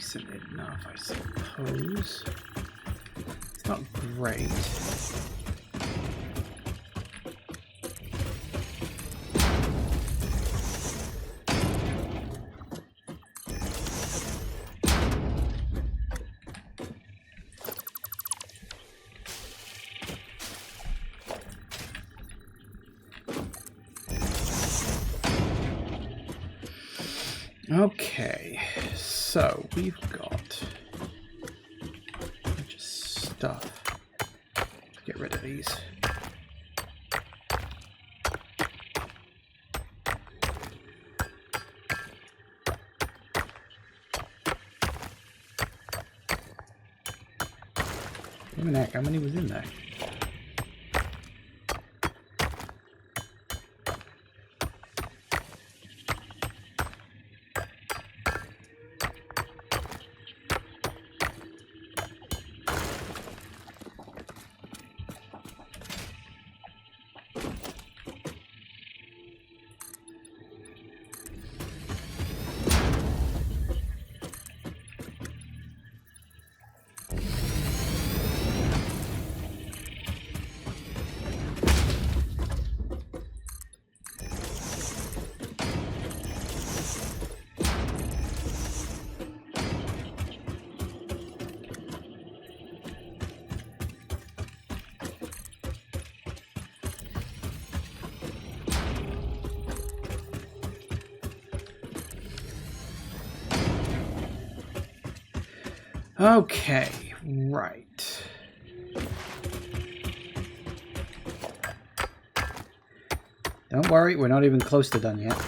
decent enough, I suppose. It's not great. Okay, so we've got just stuff. Get rid of these. Heck, how many was in there? Okay, right. Don't worry, we're not even close to done yet.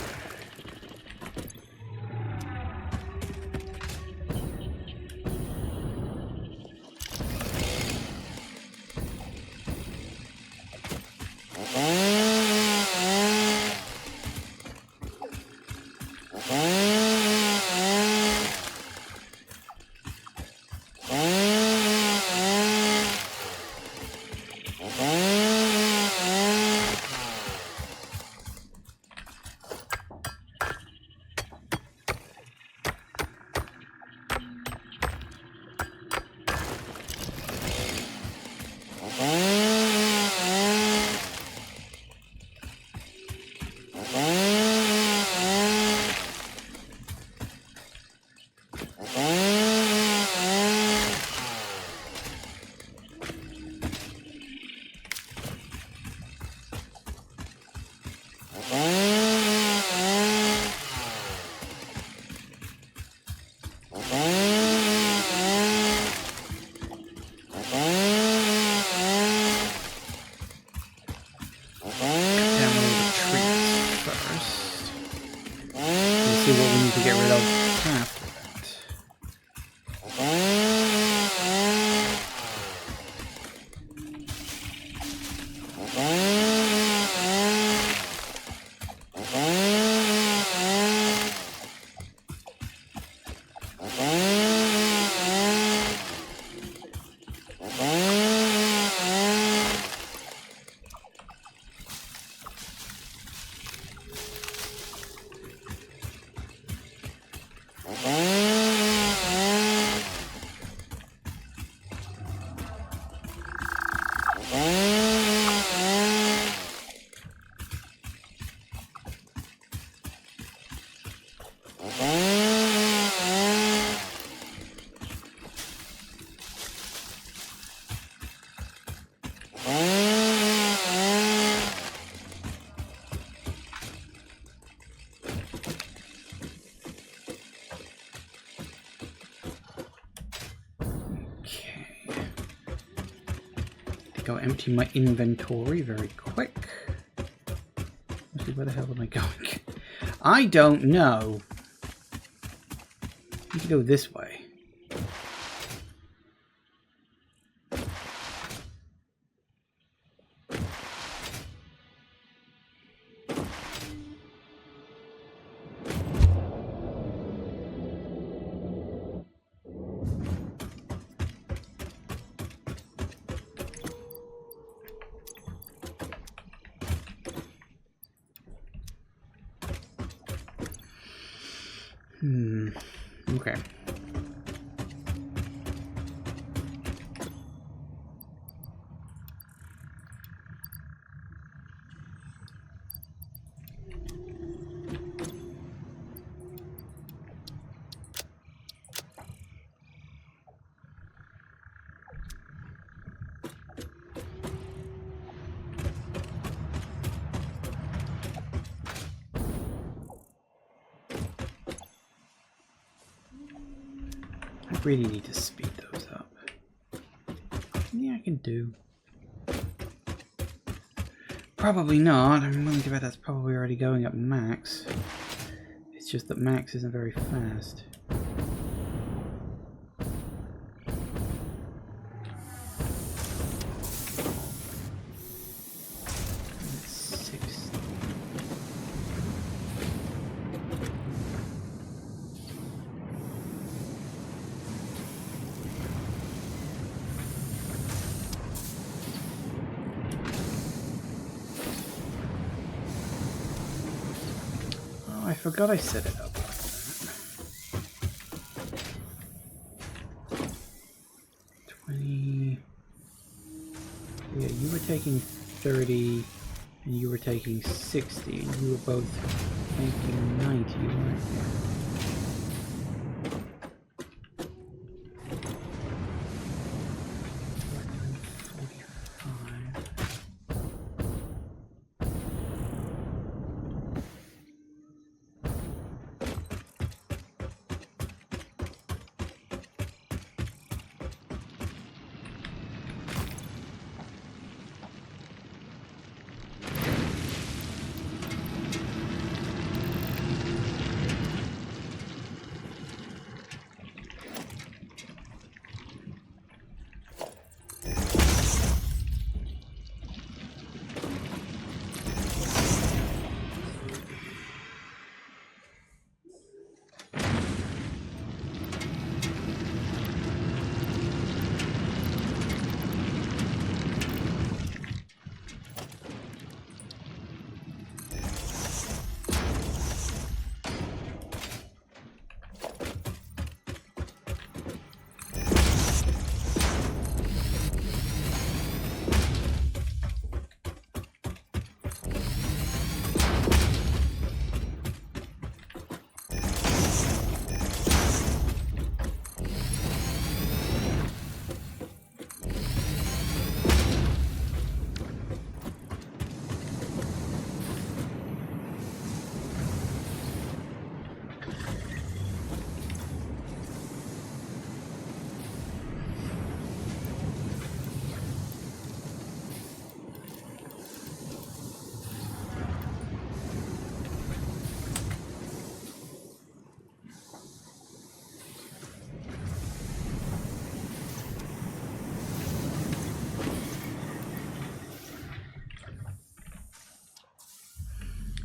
Go empty my inventory very quick. Where the hell am I going? I don't know. I need to go this way. Okay. really need to speed those up. Yeah, I can do. Probably not. I'm willing to bet that's probably already going up max. It's just that max isn't very fast. I forgot I set it up like that. 20. Yeah, you were taking 30 and you were taking 60 and you were both making 90, weren't you?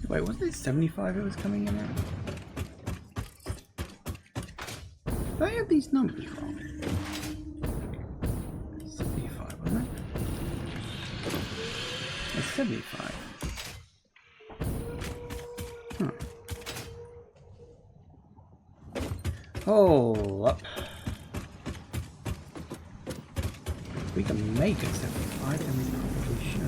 Wait, wasn't it 75 it was coming in at? Did I have these numbers wrong? 75, wasn't it? It's 75. Huh. Hold up. We can make it 75, then we probably should.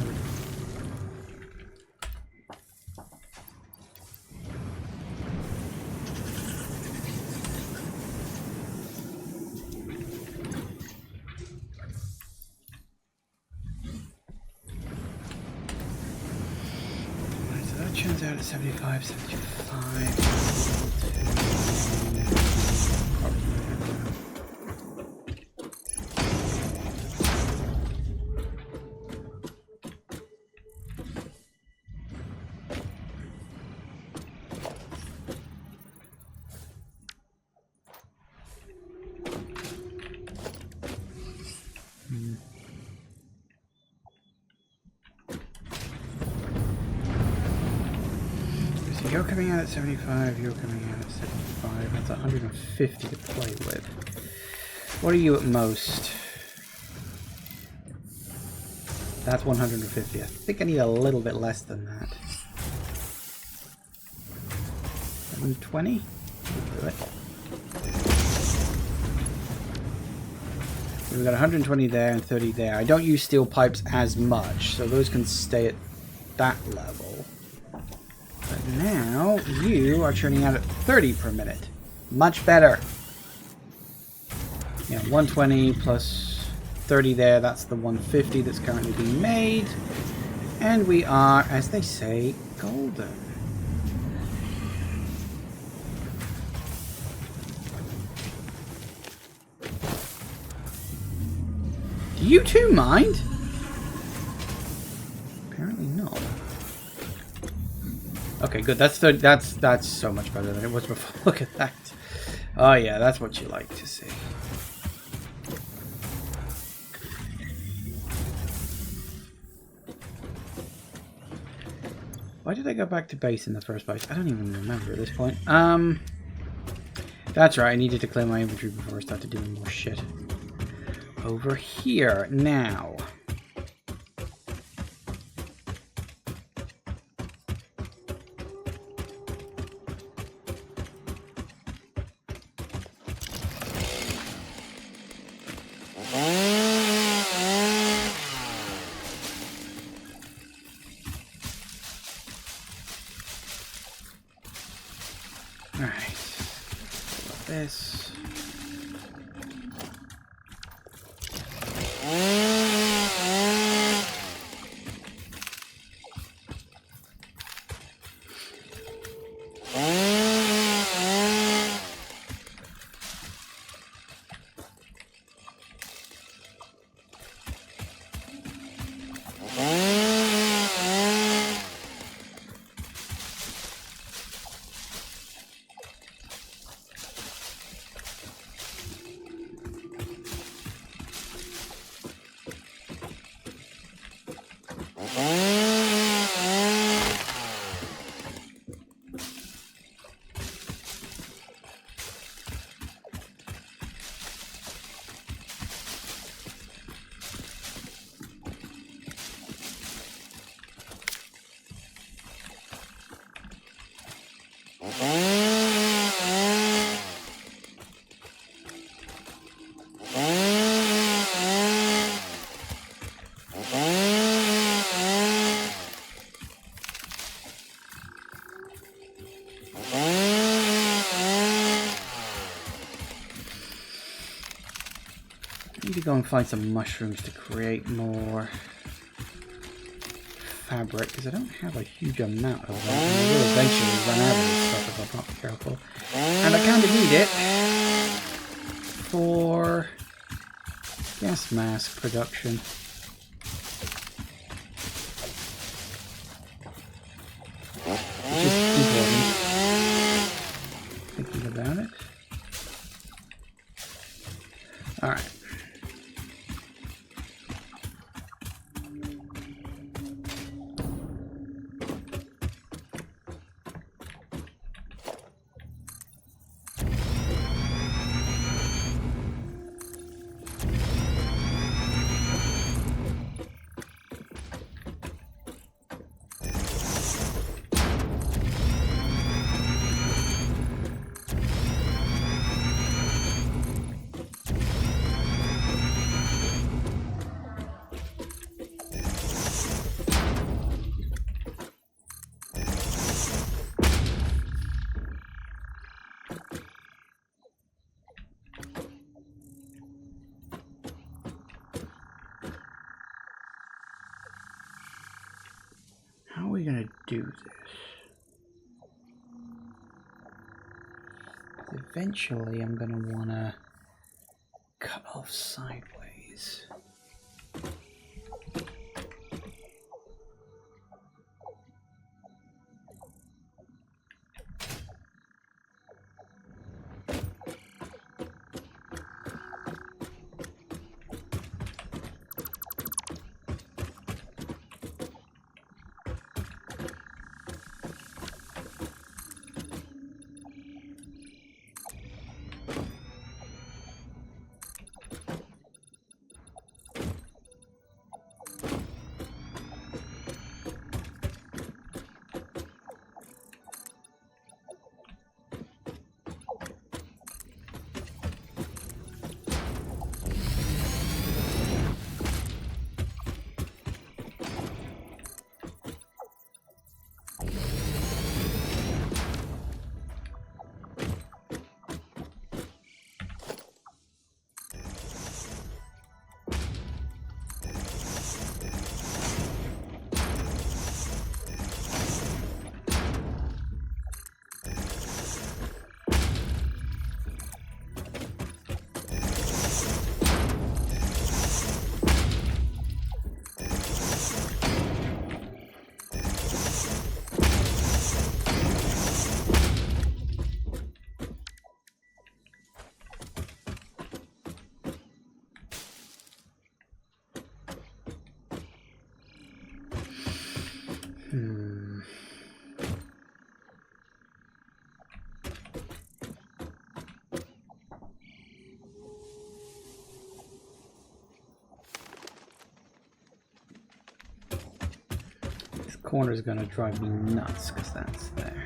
Turns out at 75, 75. You're coming out at 75, you're coming out at 75. That's 150 to play with. What are you at most? That's 150. I think I need a little bit less than that. 120? We'll do it. We've got 120 there and 30 there. I don't use steel pipes as much, so those can stay at that level. But now you are churning out at 30 per minute. Much better. Yeah, 120 plus 30 there. That's the 150 that's currently being made. And we are, as they say, golden. you two mind? Apparently not. Okay, good. That's so much better than it was before. Look at that. Oh yeah, that's what you like to see. Why did I go back to base in the first place? I don't even remember at this point. That's right. I needed to clear my inventory before I started doing more shit. Over here now. Alright. This. I need to go and find some mushrooms to create more fabric, because I don't have a huge amount of them. And I will eventually run out of this stuff if I'm not careful. And I kind of need it for gas mask production. Which is important. Thinking about it. Alright. How are we going to do this? Eventually, I'm going to want to cut off sideways. corner is going to drive me nuts because that's there.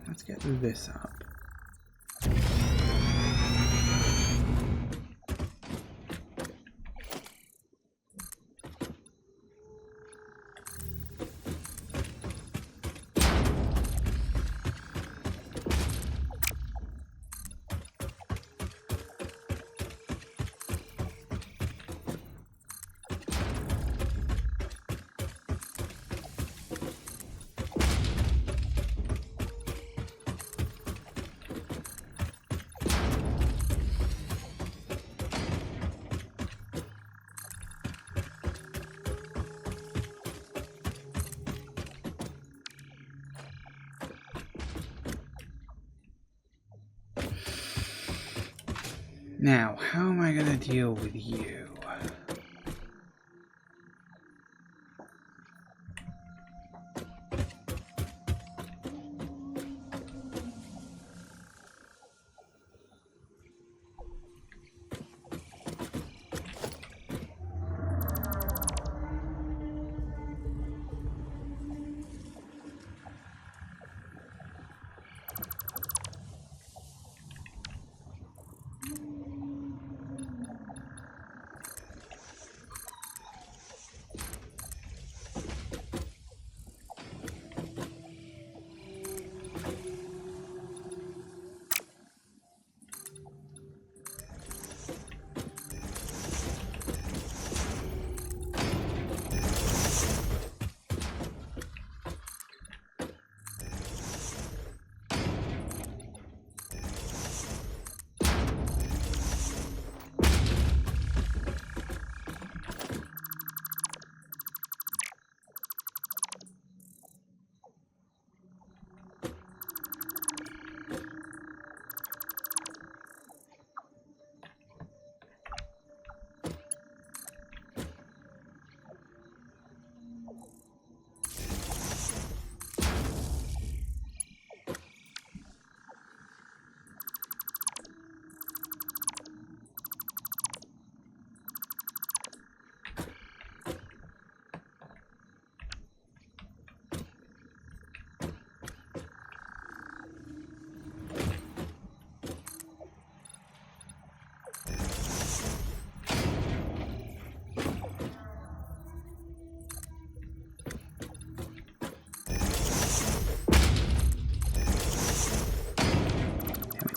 Let's get this up. Now, how am I going to deal with you?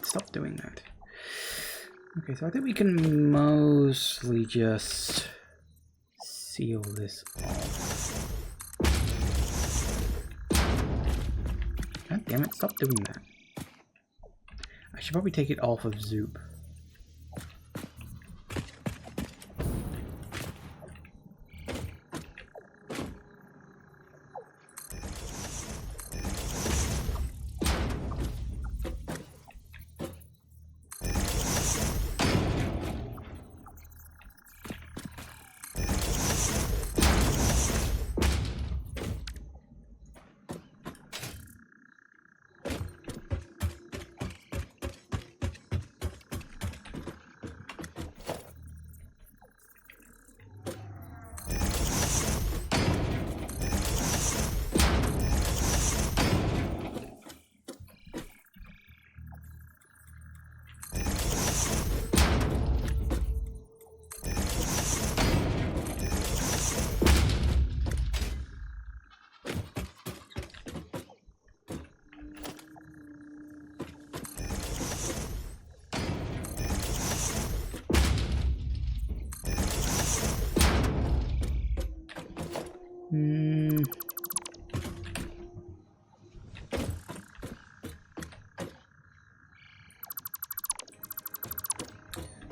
Stop doing that. Okay, so I think we can mostly just seal this off. God damn it, stop doing that. I should probably take it off of Zoop.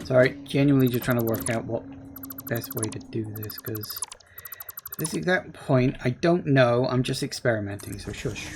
Sorry, genuinely just trying to work out what best way to do this, because at this exact point, I don't know. I'm just experimenting, so shush.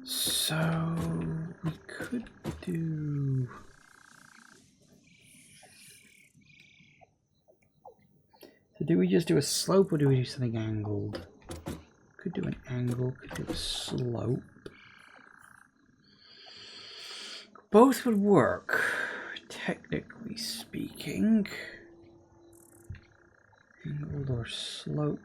So we could do... So do we just do a slope or do we do something angled? Could do an angle, could do a slope. Both would work, technically speaking. Angled or slope.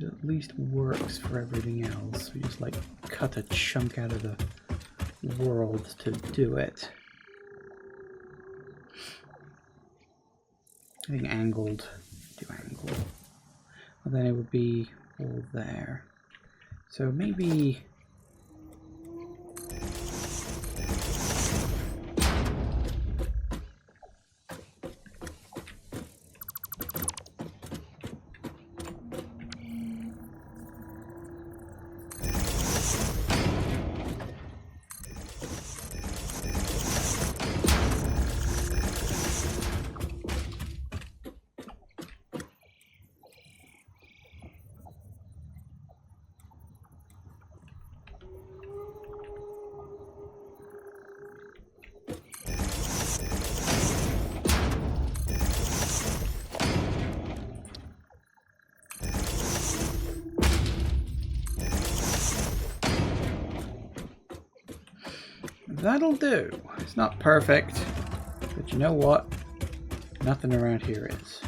It at least works for everything else. We just like cut a chunk out of the world to do it. I think angled. Do angled. Well, then it would be all there. So maybe... That'll do. It's not perfect, but you know what? Nothing around here is.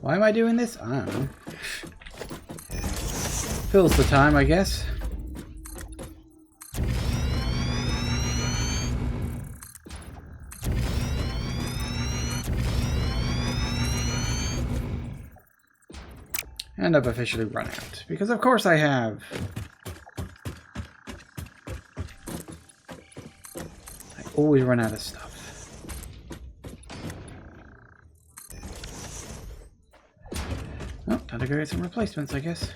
Why am I doing this? I don't know. Fills the time, I guess. And I've officially run out. Because of course I have. Always run out of stuff. Oh, time to go get some replacements, I guess.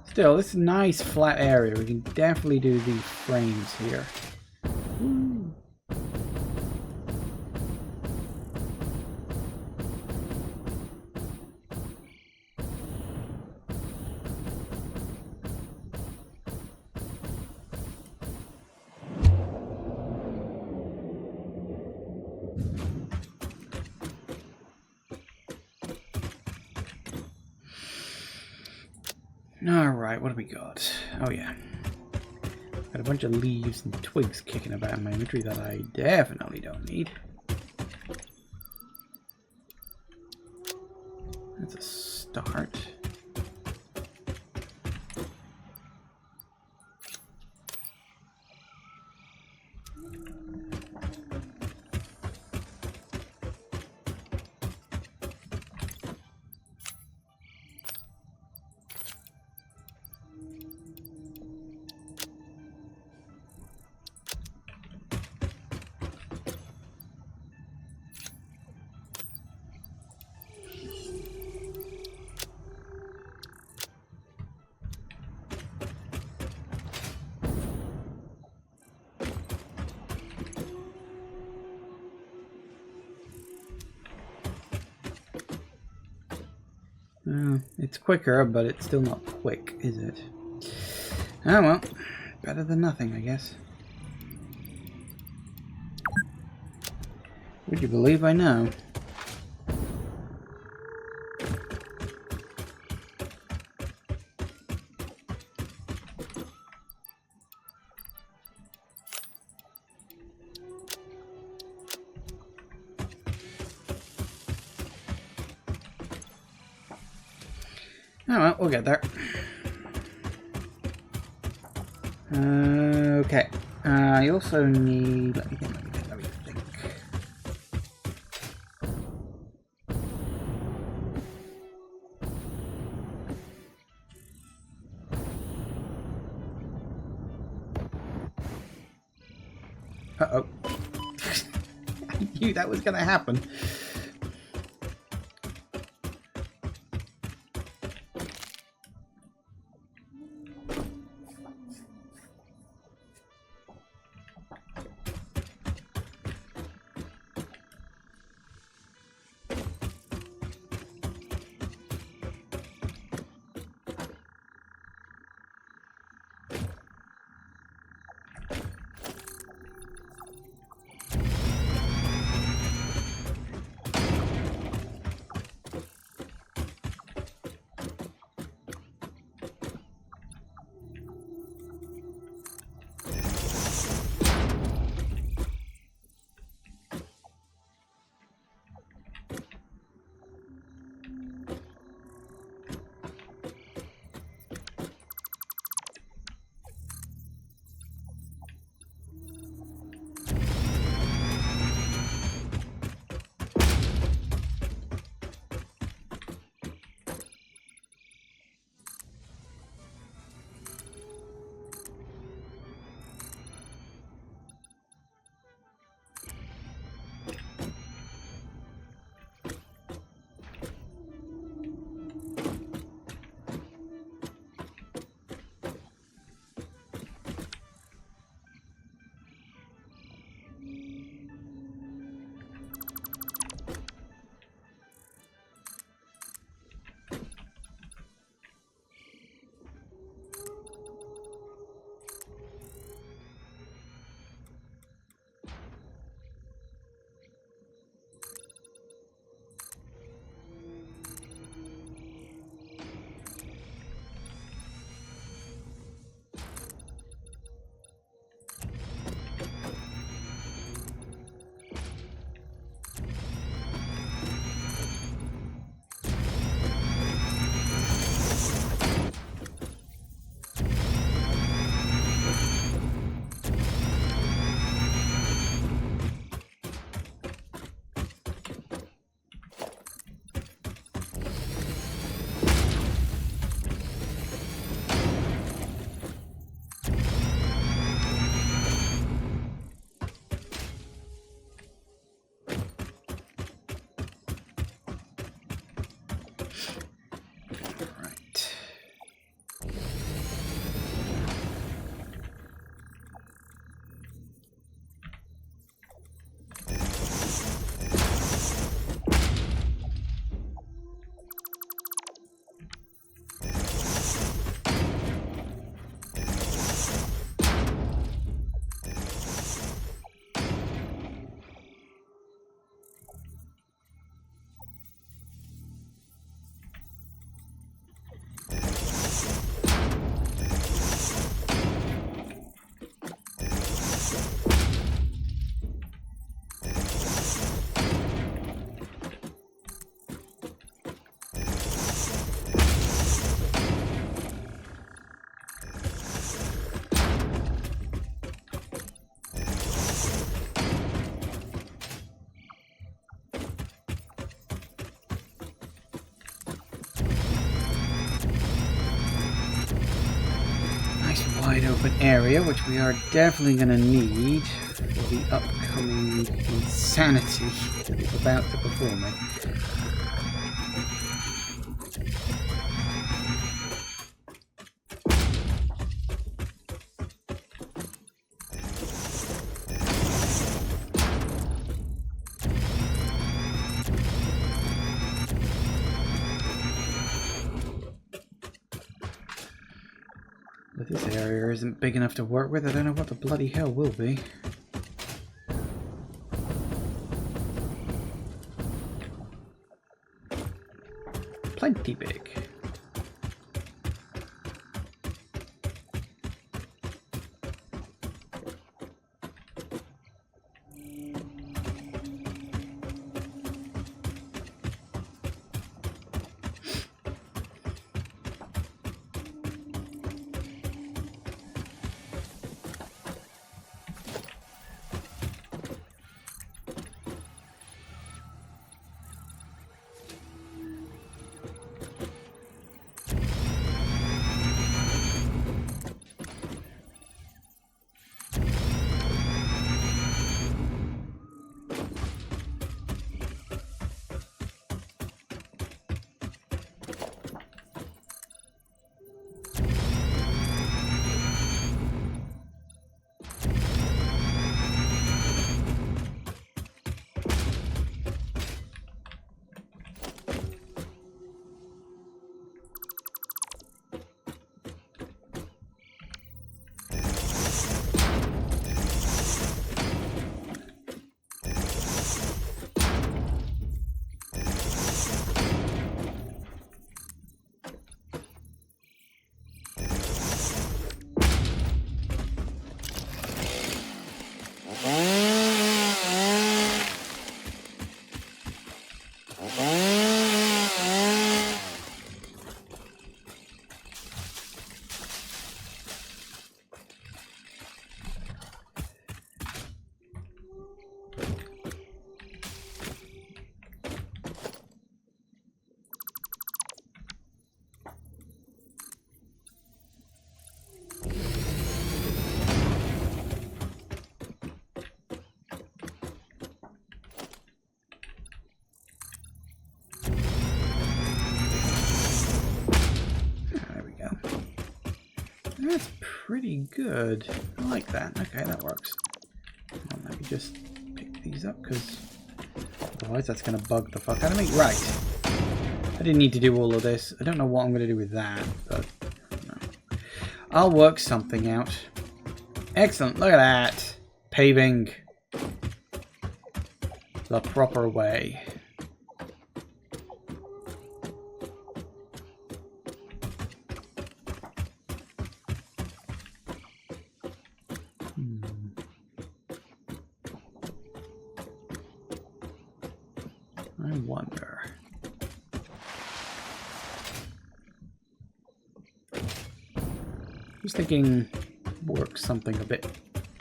Still, this is a nice flat area. We can definitely do the frames here. Woo. Alright, what do we got? Oh yeah. Got a bunch of leaves and twigs kicking about in my inventory that I definitely don't need. That's a start. It's quicker, but it's still not quick, is it? Oh well, better than nothing, I guess. Would you believe I know? Oh well, we'll get there. Okay. You also need... Let me think. Uh-oh. I knew that was going to happen. Wide open area, which we are definitely going to need for the upcoming insanity that is about to befall me. If this area isn't big enough to work with, I don't know what the bloody hell will be. Plenty big. That's pretty good. I like that. Okay, that works. Well, let me just pick these up, because otherwise that's going to bug the fuck out of me. Right. I didn't need to do all of this. I don't know what I'm going to do with that, but no. I'll work something out. Excellent. Look at that. Paving the proper way. I wonder. Just thinking, work something a bit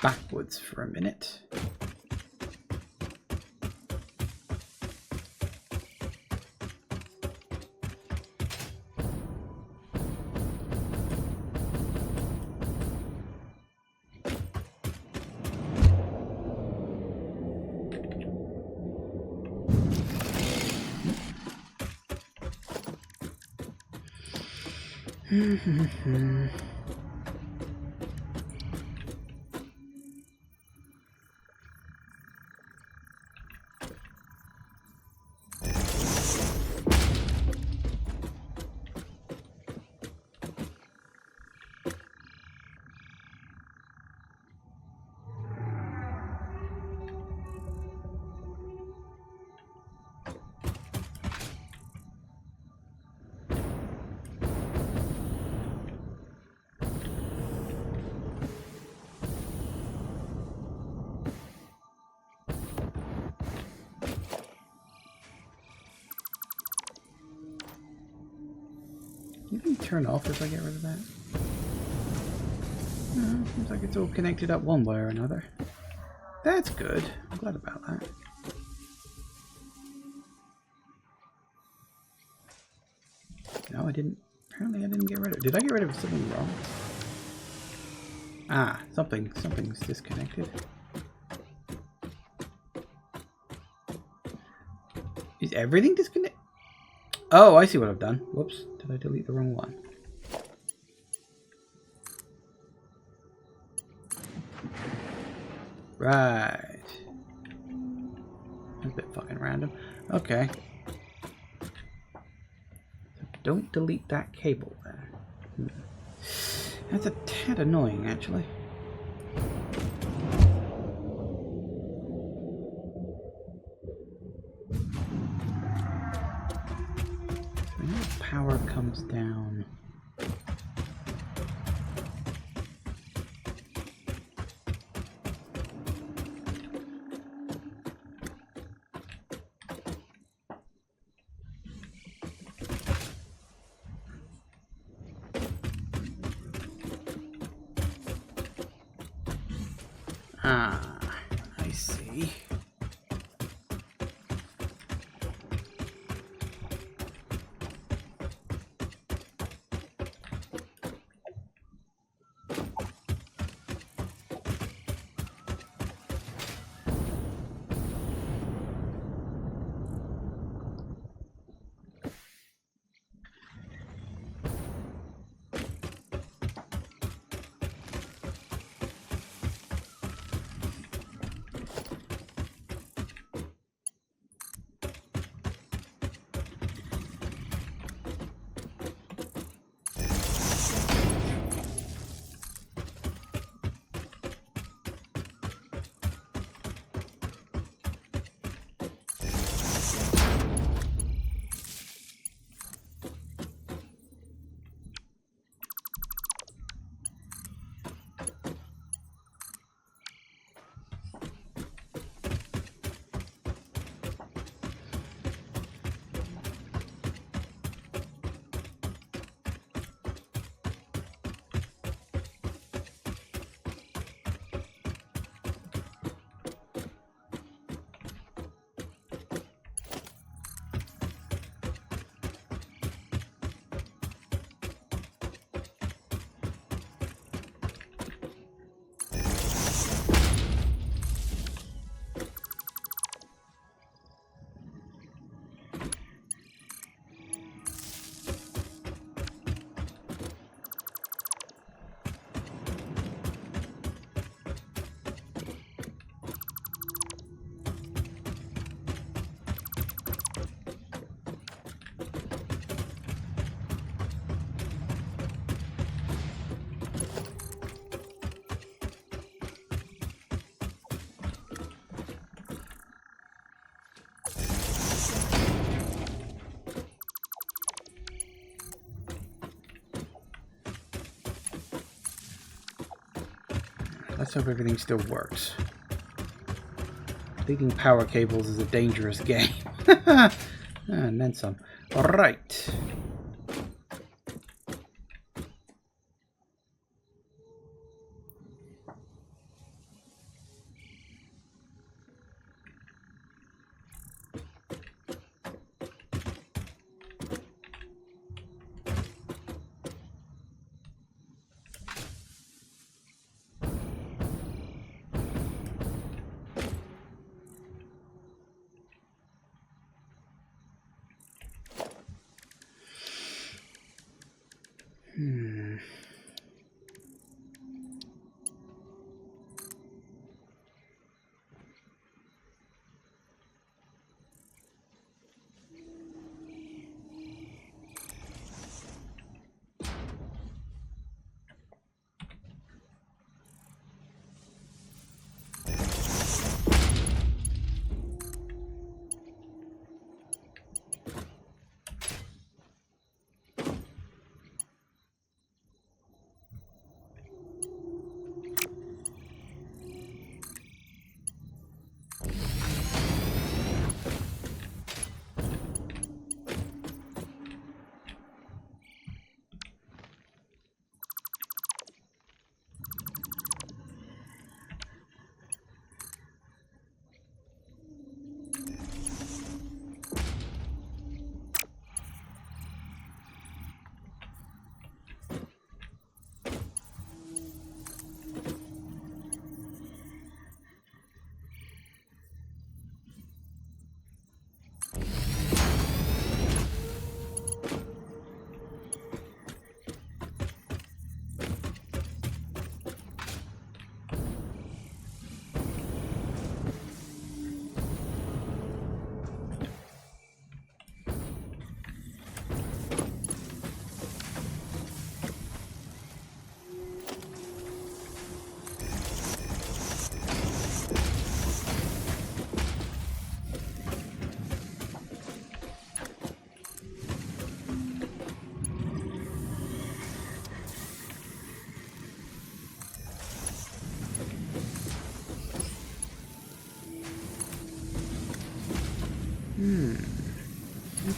backwards for a minute. You can turn off if I get rid of that. No, seems like it's all connected up one way or another. That's good. I'm glad about that. No, I didn't. Apparently I didn't get rid of it. Did I get rid of something wrong? Ah, something's disconnected. Is everything disconnected? Oh, I see what I've done. Whoops, did I delete the wrong one? Right. That's a bit fucking random. Okay. Don't delete that cable then. That's a tad annoying, actually. So now the power comes down. Ah, I see. Let's hope everything still works. Leading power cables is a dangerous game. And then some. Alright.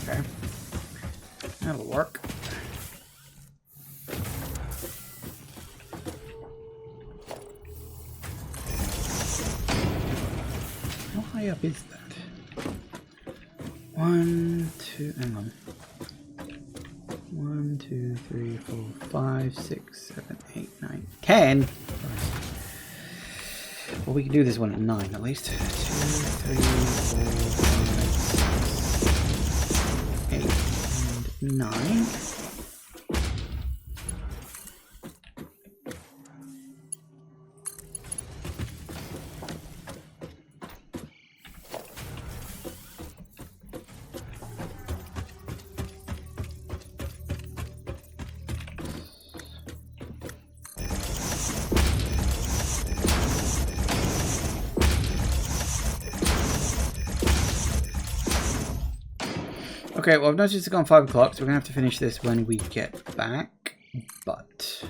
Okay. That'll work. How high up is that? 1, 2, hang on. 1, 2, 3, 4, 5, 6, 7, 8, 9, 10. Well, we can do this one at 9 at least. 2, 3, 4, 5, 6, 8, and 9. Okay, well, I've noticed it's gone 5 o'clock, so we're going to have to finish this when we get back. But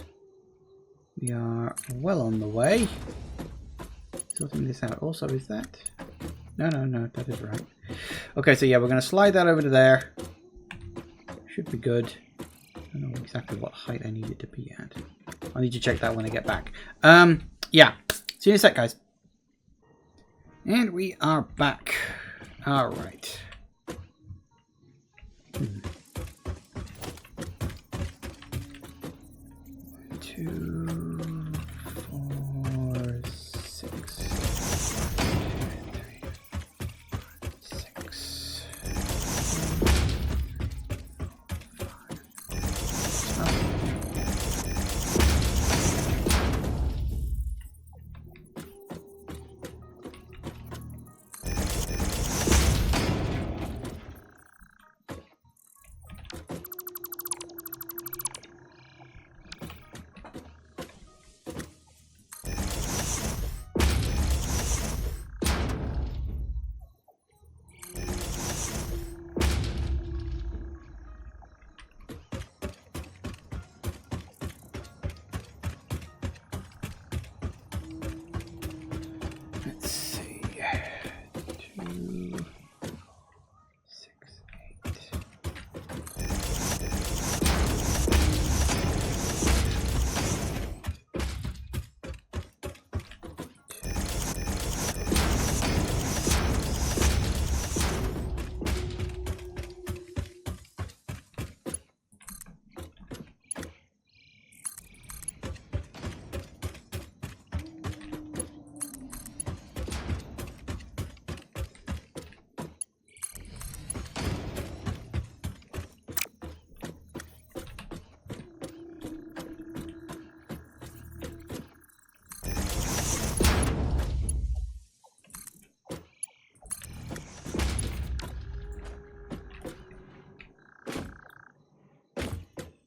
we are well on the way. Sorting this out. Also, is that? No, that is right. Okay, so yeah, we're going to slide that over to there. Should be good. I don't know exactly what height I need it to be at. I'll need to check that when I get back. Yeah. See you in a sec, guys. And we are back. All right. 2, 4, 6, 3, 6.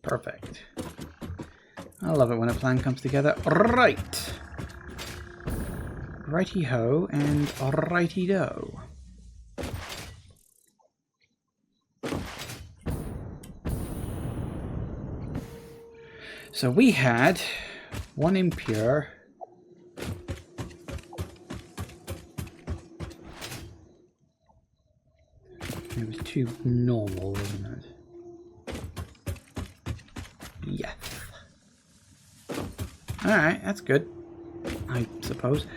Perfect. I love it when a plan comes together. Right. Righty-ho and righty-do. So we had one impure. It was too normal, wasn't it? Yes. Alright, that's good. I suppose.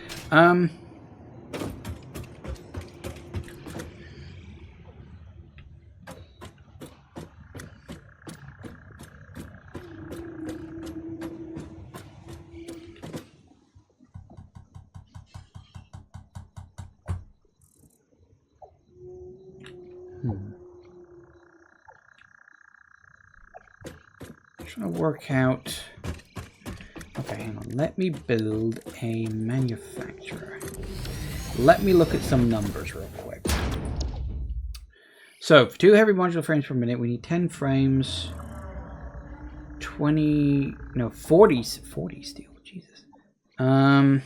Trying to work out. Okay, hang on. Let me build a manufacturer. Let me look at some numbers real quick. So, for 2 heavy modular frames per minute, we need 10 frames. 20, no, 40 steel. Jesus. Because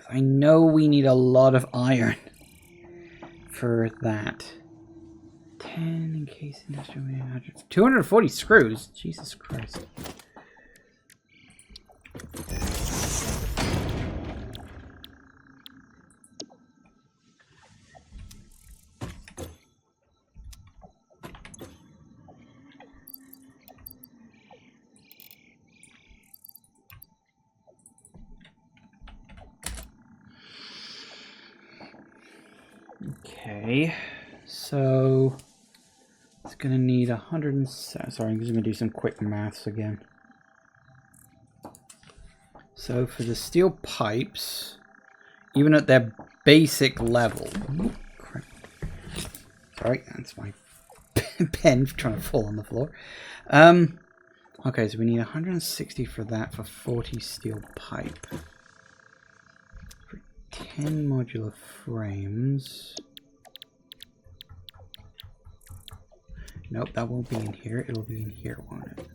I know we need a lot of iron for that. 10 in case industrial 240 screws. Jesus Christ. Okay, so it's gonna need 107. Sorry, I'm just gonna do some quick maths again. So for the steel pipes, even at their basic level, oh, crap. Sorry, that's my pen trying to fall on the floor. Okay, so we need 160 for that for 40 steel pipe. For 10 modular frames. Nope, that won't be in here. It'll be in here, won't it?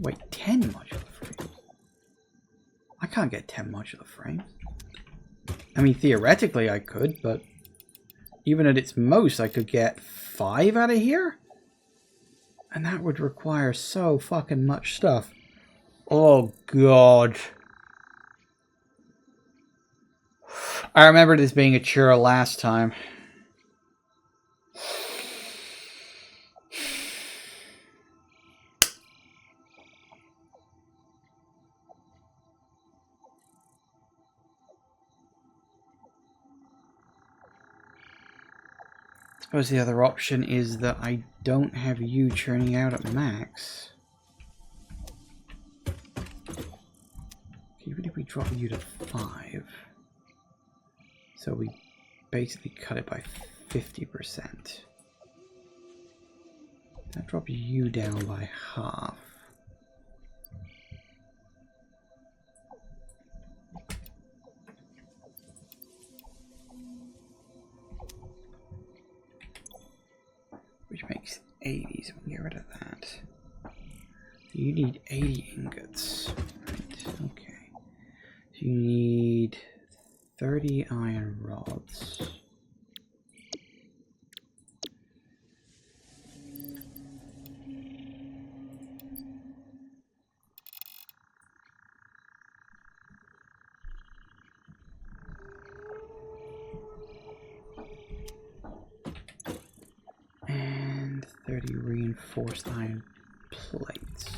Wait, 10 modular frames? I can't get 10 modular frames. I mean, theoretically I could, but even at its most I could get 5 out of here? And that would require so fucking much stuff. Oh, God. I remember this being a churro last time. I suppose the other option is that I don't have you churning out at max. Even if we drop you to 5, so we basically cut it by 50%. That drops you down by half. Which makes 80, so we can get rid of that. You need 80 ingots. Right, okay. So you need 30 iron rods. And 30 reinforced iron plates.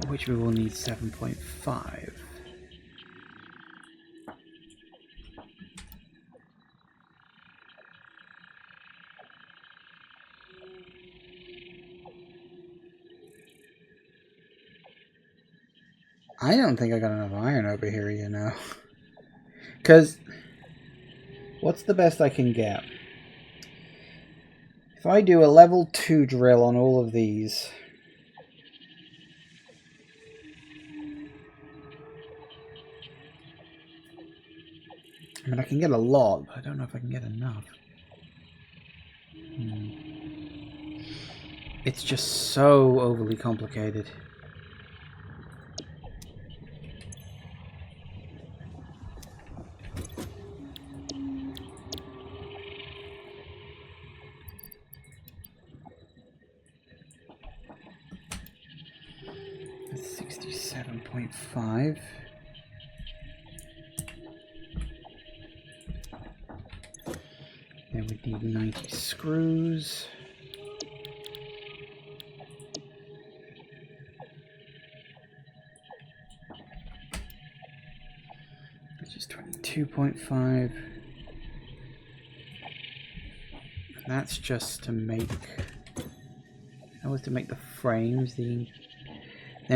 For which we will need 7.5. I don't think I got enough iron over here, you know. Because, what's the best I can get? If I do a level 2 drill on all of these... I mean, I can get a lot, but I don't know if I can get enough. It's just so overly complicated. That's 67.5. Then we need 90 screws. Which is 22.5. That's just to make... That was to make the frames. Then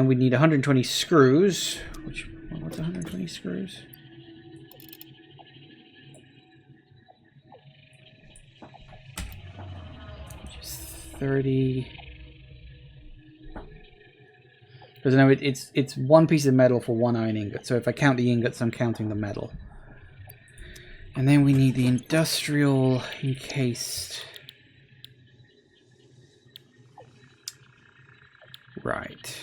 we need 120 screws. What's 120 screws? Which is 30. Because no, it's one piece of metal for one iron ingot. So if I count the ingots, I'm counting the metal. And then we need the industrial encased. Right.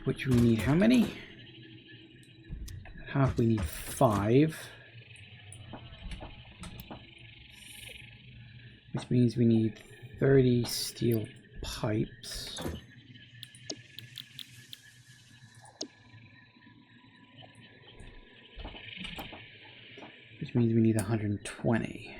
Which we need how many? Half we need 5. Which means we need 30 steel pipes. Which means we need 120.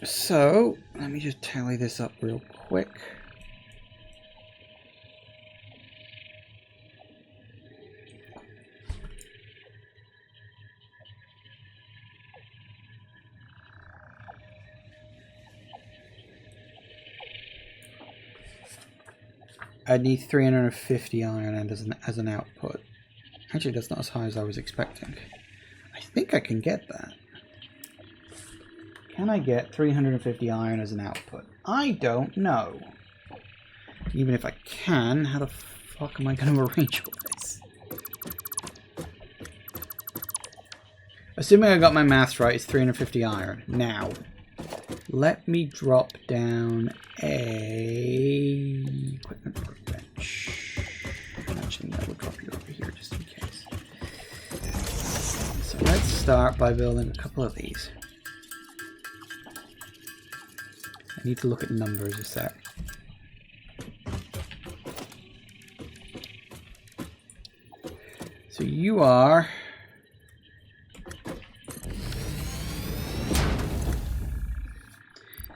So, let me just tally this up real quick. I need 350 iron and as an output. Actually, that's not as high as I was expecting. I think I can get that. Can I get 350 iron as an output? I don't know. Even if I can, how the fuck am I going to arrange all this? Assuming I got my maths right, it's 350 iron. Now, let me drop down a equipment workbench. Actually, no, we'll drop you over here just in case. So let's start by building a couple of these. I need to look at numbers a sec. So you are...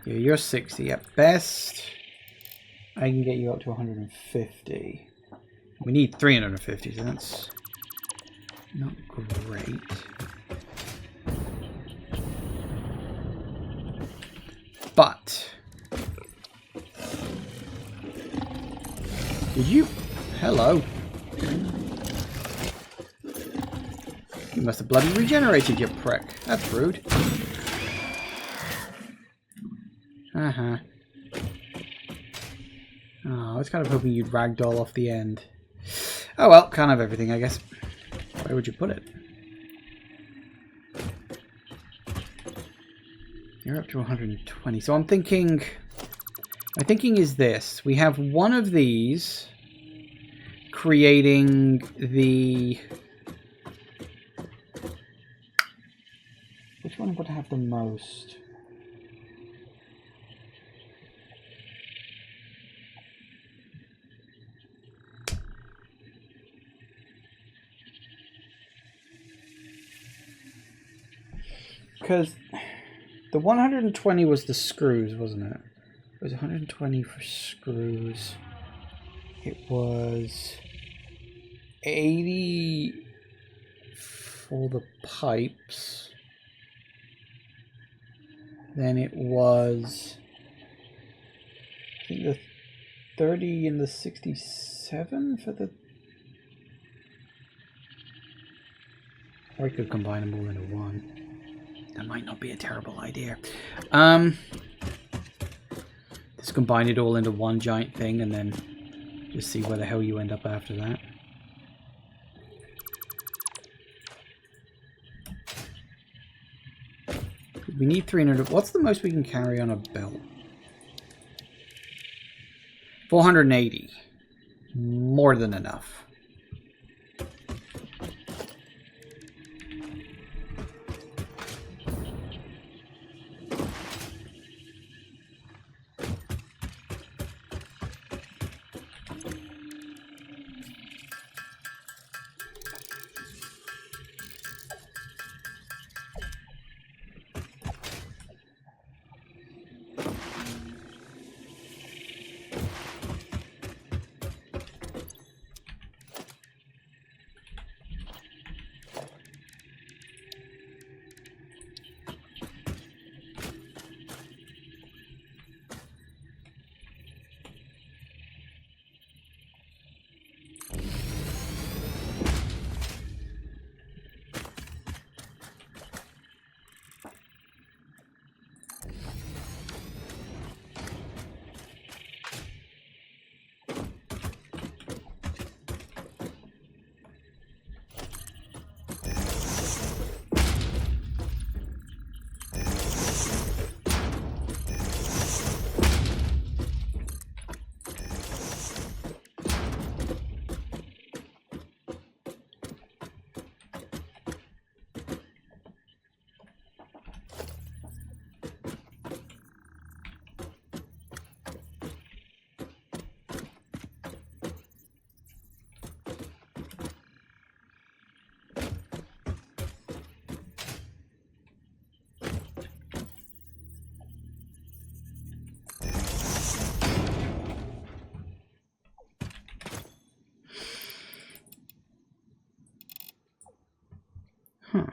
Yeah, you're 60 at best. I can get you up to 150. We need 350, so that's not great. But did you? Hello. You must have bloody regenerated, you prick. That's rude. Uh-huh. Oh, I was kind of hoping you'd ragdoll off the end. Oh well, can't have everything, I guess. Where would you put it? You're up to 120. So I'm thinking... My thinking is this. We have one of these creating the... Which one would have the most? Because the 120 was the screws, wasn't it? It was 120 for screws. It was 80 for the pipes. Then it was, I think, the 30 and the 67 for the... Or I could combine them all into one. That might not be a terrible idea. Just combine it all into one giant thing and then just see where the hell you end up after that. We need 300. What's the most we can carry on a belt? 480. More than enough. Huh.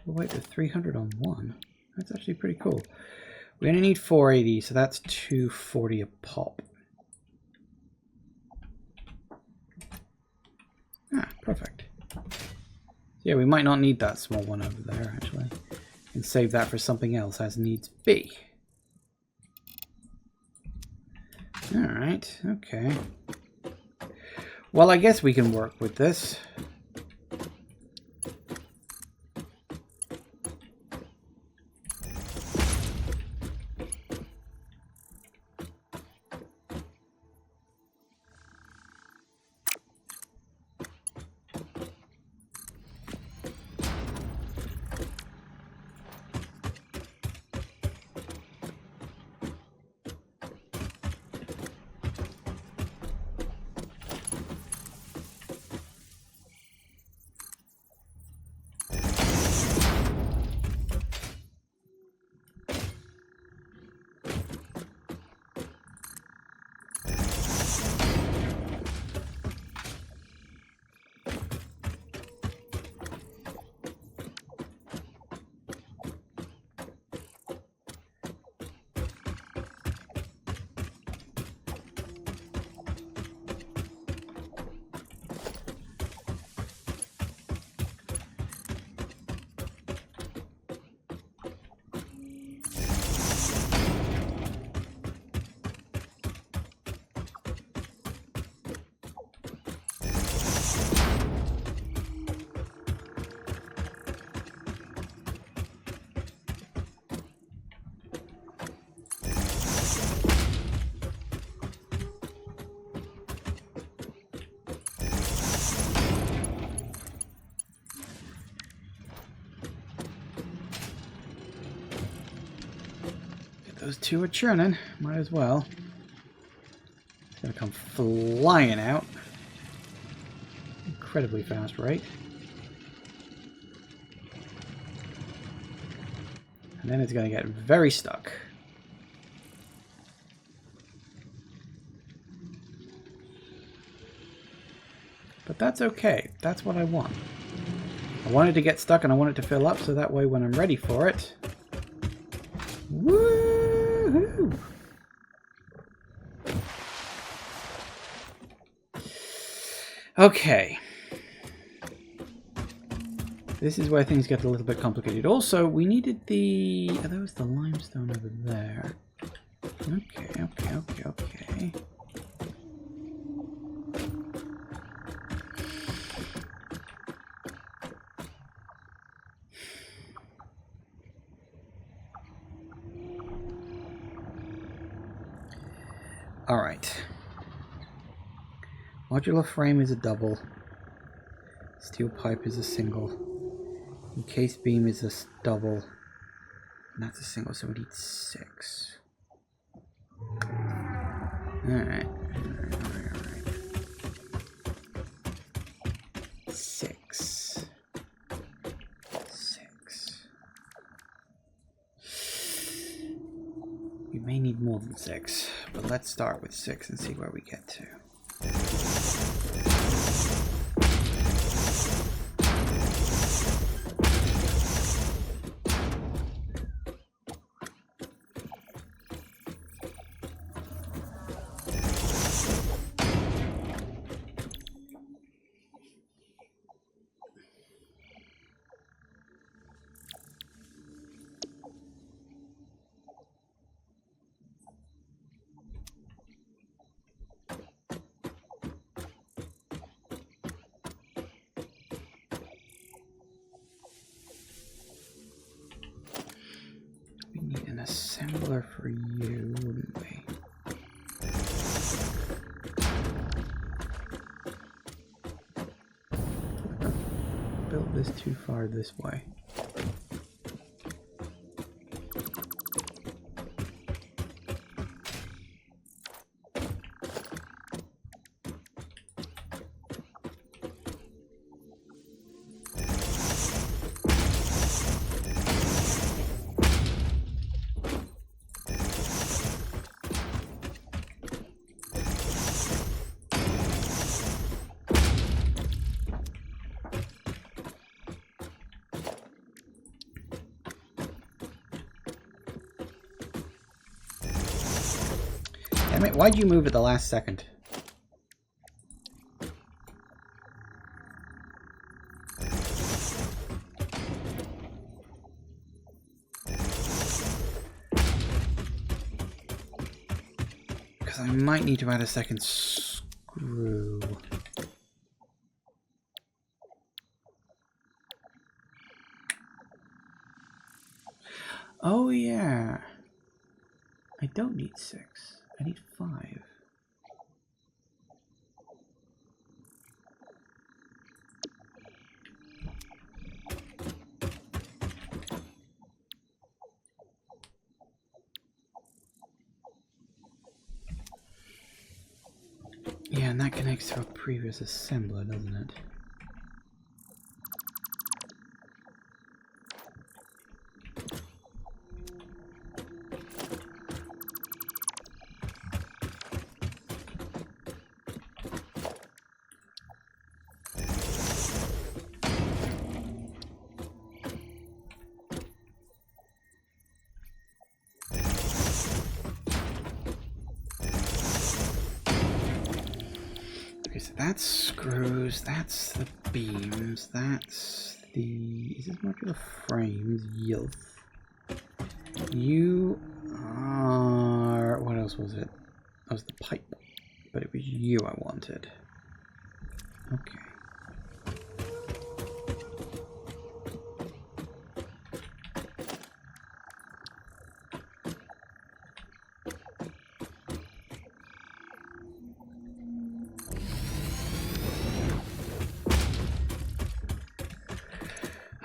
We'll wait to 300 on one. That's actually pretty cool. We only need 480, so that's 240 a pop. Ah, perfect. Yeah, we might not need that small one over there, actually. And save that for something else as needs be. Alright, okay. Well, I guess we can work with this. Those two are churning. Might as well. It's going to come flying out. Incredibly fast rate. And then it's going to get very stuck. But that's okay. That's what I want. I want it to get stuck and I want it to fill up so that way when I'm ready for it... Woohoo! Okay. This is where things get a little bit complicated. Also, we needed the... Oh, that was the limestone over there. Okay. Alright. Modular frame is a double. Steel pipe is a single. Encased beam is a double. And that's a single, so we need 6. Alright. 6. We may need more than 6, but let's start with 6 and see where we get to. Assembler for you, wouldn't we? Built this too far this way. Damn it, why'd you move at the last second? Because I might need to add a second screw. Oh yeah. I don't need 6. I need 5. Yeah, and that connects to a previous assembler, doesn't it? So that's screws, that's the beams, that's the... Is this modular frames? Yield. You are... What else was it? That was the pipe. But it was you I wanted. Okay.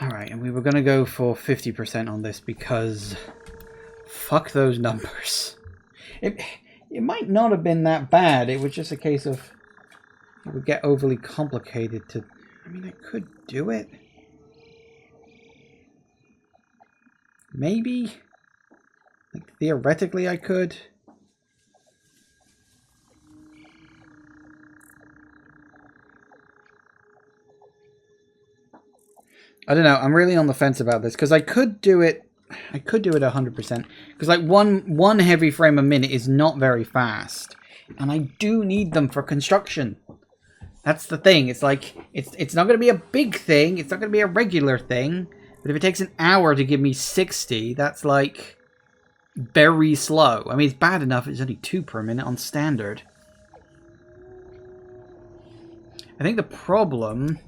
Alright, and we were going to go for 50% on this because fuck those numbers. It might not have been that bad. It was just a case of it would get overly complicated to... I mean, I could do it. Maybe. Like, theoretically I could. I don't know. I'm really on the fence about this because I could do it. I could do it 100% because like one heavy frame a minute is not very fast, and I do need them for construction. That's the thing. It's like it's not going to be a big thing. It's not going to be a regular thing. But if it takes an hour to give me 60, that's like very slow. I mean, it's bad enough. It's only 2 per minute on standard. I think the problem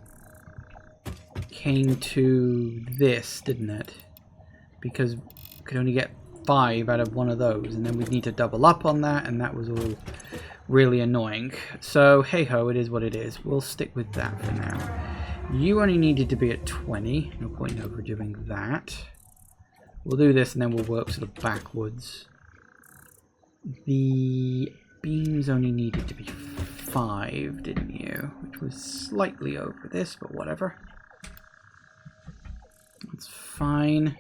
came to this, didn't it? Because we could only get 5 out of one of those, and then we'd need to double up on that, and that was all really annoying. So, hey-ho, it is what it is. We'll stick with that for now. You only needed to be at 20. No point in overdoing that. We'll do this, and then we'll work sort of backwards. The beams only needed to be 5, didn't you? Which was slightly over this, but whatever. That's fine.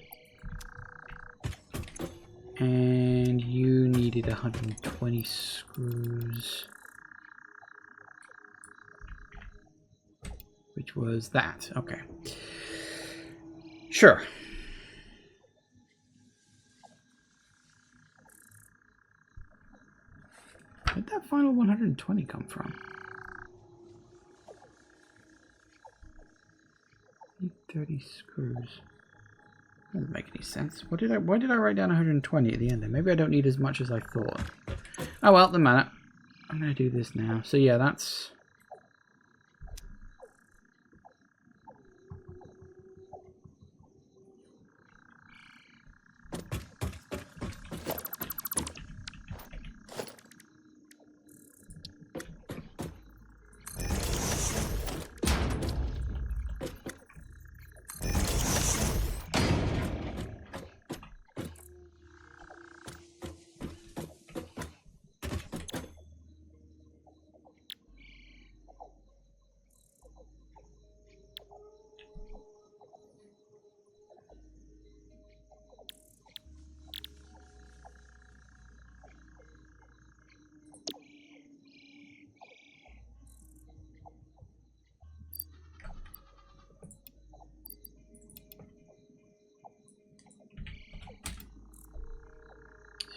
And you needed 120 screws. Which was that. Okay. Sure. Where did that final 120 come from? 30 screws. Doesn't make any sense. Why did I write down 120 at the end there? Maybe I don't need as much as I thought. Oh well, the matter. I'm gonna do this now. So yeah, that's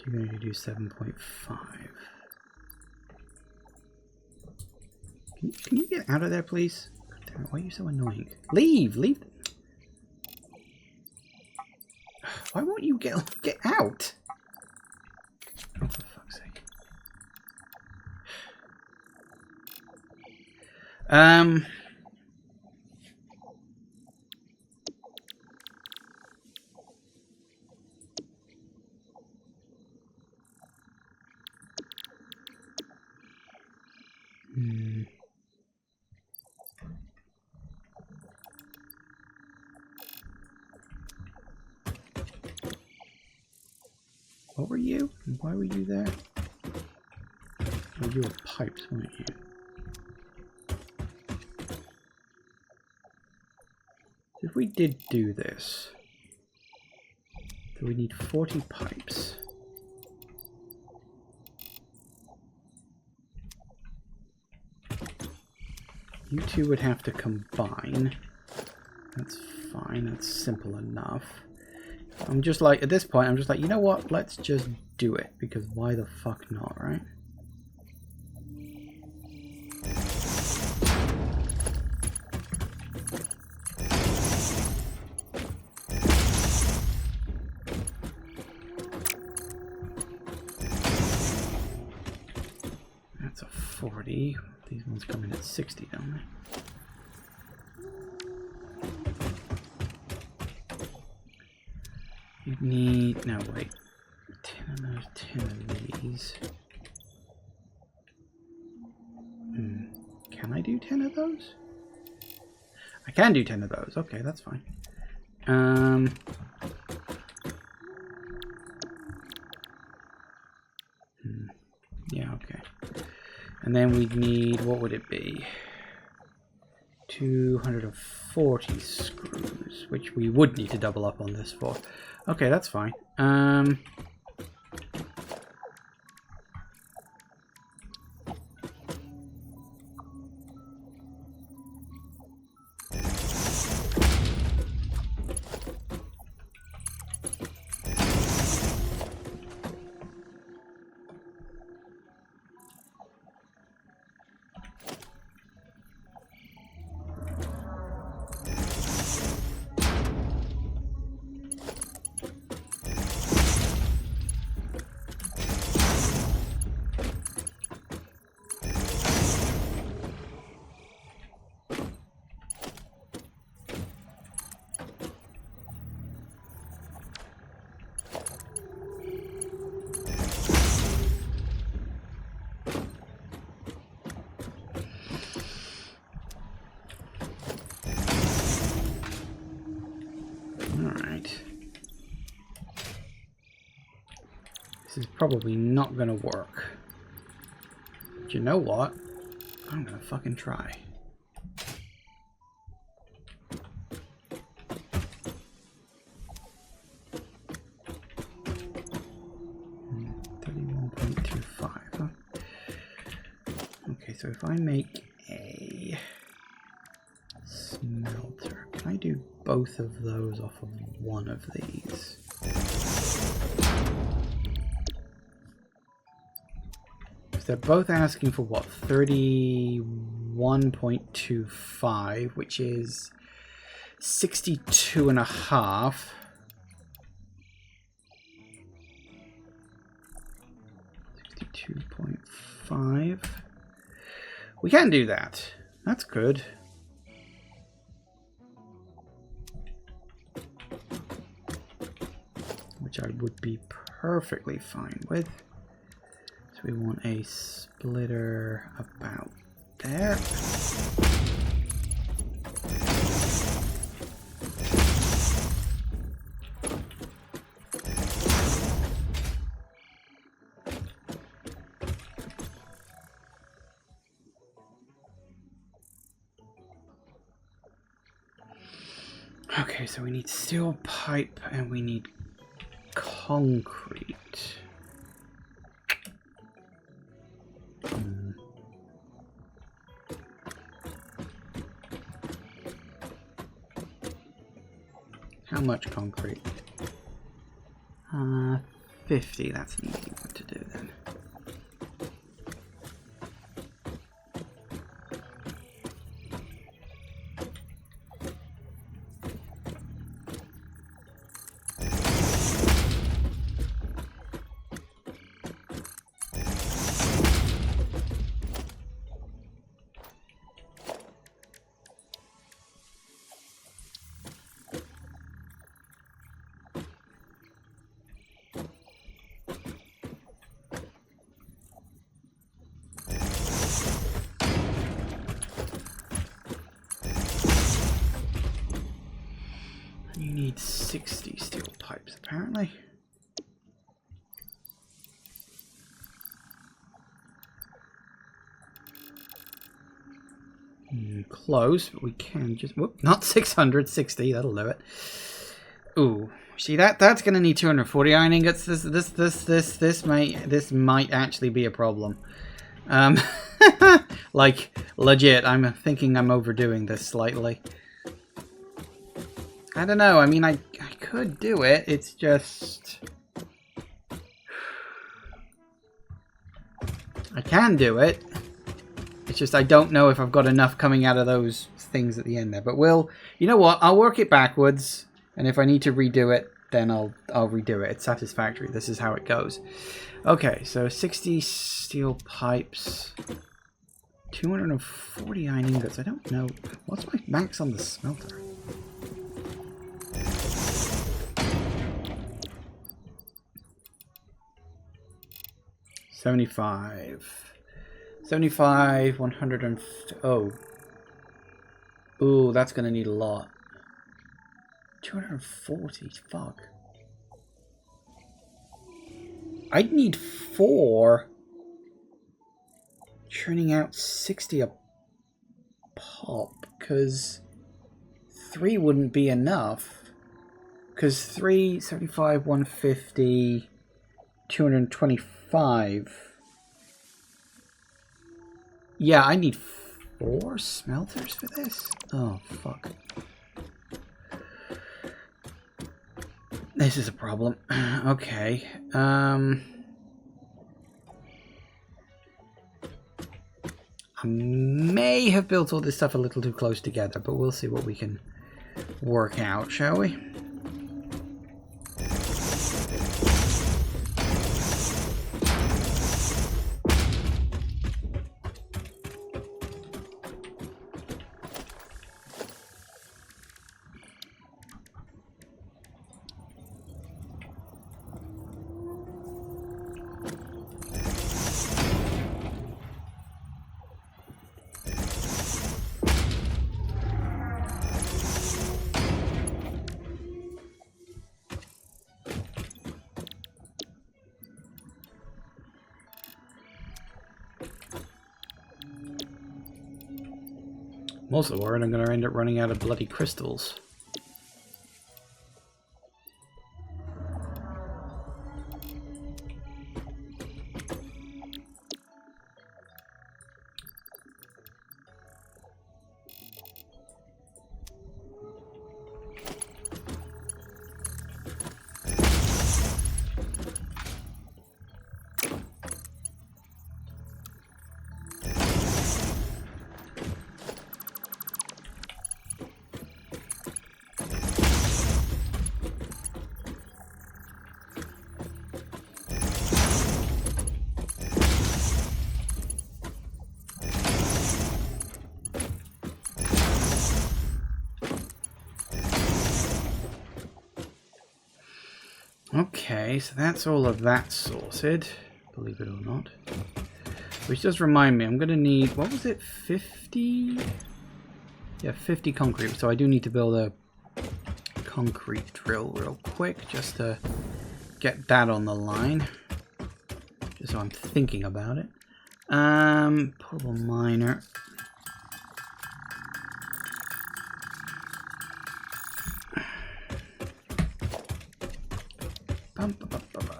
you're going to do 7.5. Can you get out of there, please? God damn it, why are you so annoying? Leave! Leave! Why won't you get out? Oh, for fuck's sake. What were you? And why were you there? Oh, you were pipes, weren't you? If we did do this, so we need 40 pipes. You two would have to combine. That's fine, that's simple enough. I'm just like, at this point, I'm just like, you know what? Let's just do it, because why the fuck not, right? That's a 40. These ones come in at 60, don't they? You need, no wait, 10 of those, 10 of these. Can I do 10 of those? I can do 10 of those, okay, that's fine. Yeah, okay. And then we'd need, what would it be? 240 screws, which we would need to double up on this for. Okay, that's fine. This is probably not going to work. But you know what? I'm going to fucking try. So if I make a smelter, can I do both of those off of one of these? So they're both asking for what? 31.25, which is 62.5. 62.5. We can do that. That's good. Which I would be perfectly fine with. So we want a splitter about there. Okay, so we need steel pipe and we need concrete. How much concrete? 50, that's an easy one to do then. You need 60 steel pipes, apparently. Close, but we can just... Whoop, not 660, that'll do it. Ooh, see that's going to need 240 iron ingots. This might actually be a problem. Like, legit, I'm thinking I'm overdoing this slightly. I don't know, I mean, I could do it, it's just... I can do it. It's just I don't know if I've got enough coming out of those things at the end there. But you know what, I'll work it backwards, and if I need to redo it, then I'll redo it. It's satisfactory, this is how it goes. Okay, so 60 steel pipes, 240 iron ingots, I don't know, what's my max on the smelter? $75, 100 and... Oh. Ooh, that's gonna need a lot. 240, fuck. I'd need 4. Churning out 60 a pop, because 3 wouldn't be enough. Because 3, 75, 150, 225... Yeah, I need 4 smelters for this? Oh, fuck. This is a problem. Okay. I may have built all this stuff a little too close together, but we'll see what we can work out, shall we? I'm also worried I'm going to end up running out of bloody crystals. Okay, so that's all of that sorted, believe it or not. Which does remind me, I'm going to need, what was it, 50? Yeah, 50 concrete, so I do need to build a concrete drill real quick, just to get that on the line. Just so I'm thinking about it. Portable miner. Bum, ba, ba, ba, ba.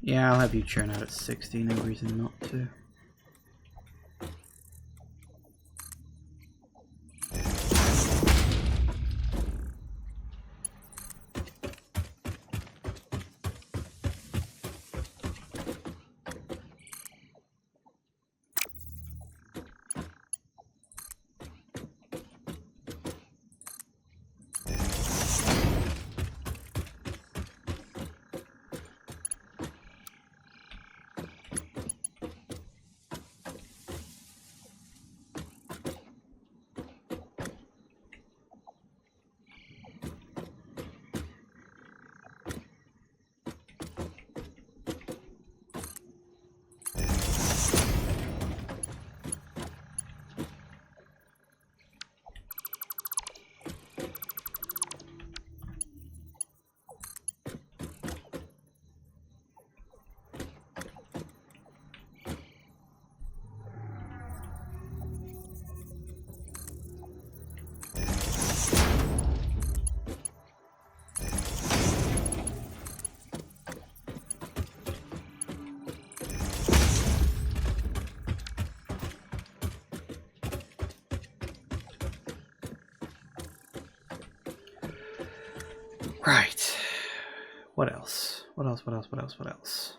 Yeah, I'll have you churn out at 60, no reason not to. Right. What else? What else? What else? What else? What else?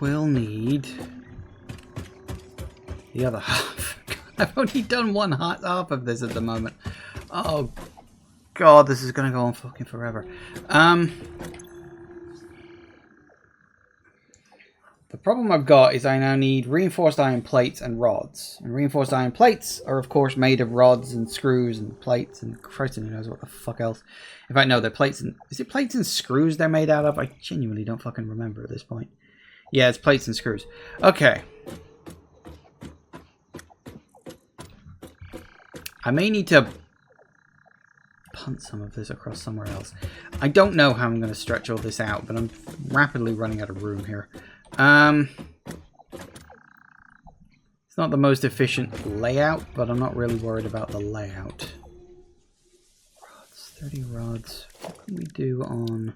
We'll need the other half. I've only done one half of this at the moment. Oh god, this is gonna go on fucking forever. The problem I've got is I now need reinforced iron plates and rods. And reinforced iron plates are, of course, made of rods and screws and plates and Christ only knows what the fuck else. In fact, no, they're plates and... Is it plates and screws they're made out of? I genuinely don't fucking remember at this point. Yeah, it's plates and screws. Okay. I may need to punt some of this across somewhere else. I don't know how I'm going to stretch all this out, but I'm rapidly running out of room here. It's not the most efficient layout, but I'm not really worried about the layout. Rods, 30 rods. What can we do on...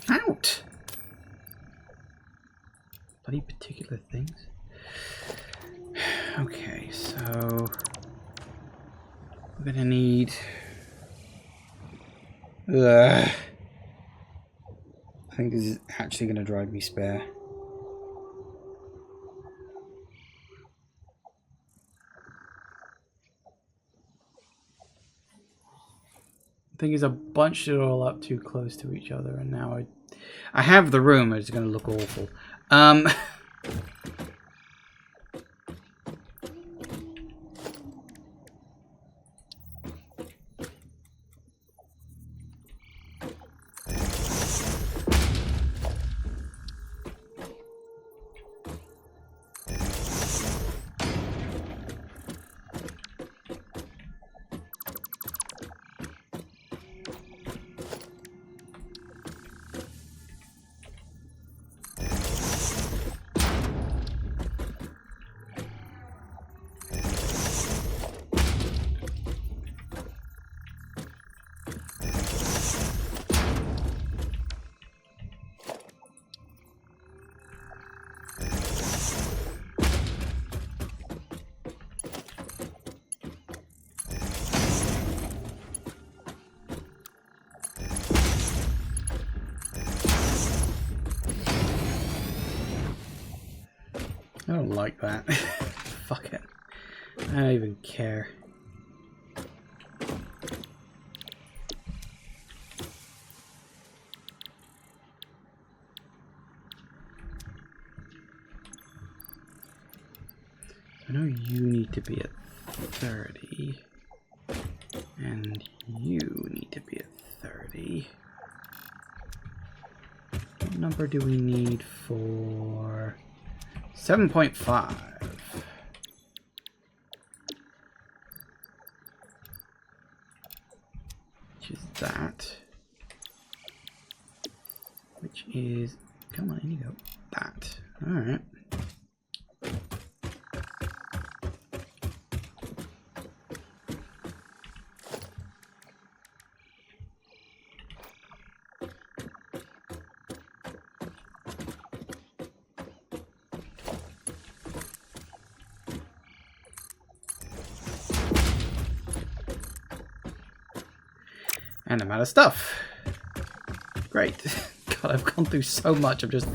Out! Bloody particular things. Okay, so we're gonna need. I think this is actually gonna drive me spare. The thing is, I bunched it all up too close to each other, and now I have the room. It's going to look awful. I don't like that. Fuck it. I don't even care. I know you need to be at 30. And you need to be at 30. What number do we need for 7.5? Which is that. Which is, come on, in you go. That. Alright. And I'm out of stuff. Great. God, I've gone through so much. I've just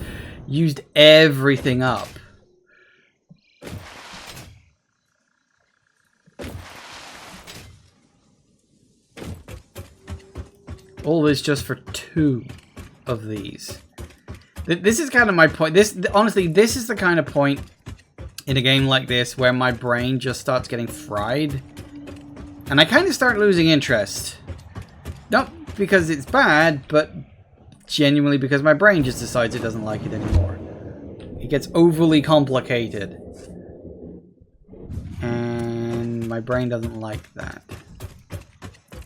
used everything up. All this just for 2 of these. This is kind of my point. Honestly, this is the kind of point in a game like this where my brain just starts getting fried. And I kind of start losing interest. Not because it's bad, but genuinely because my brain just decides it doesn't like it anymore. It gets overly complicated. And my brain doesn't like that.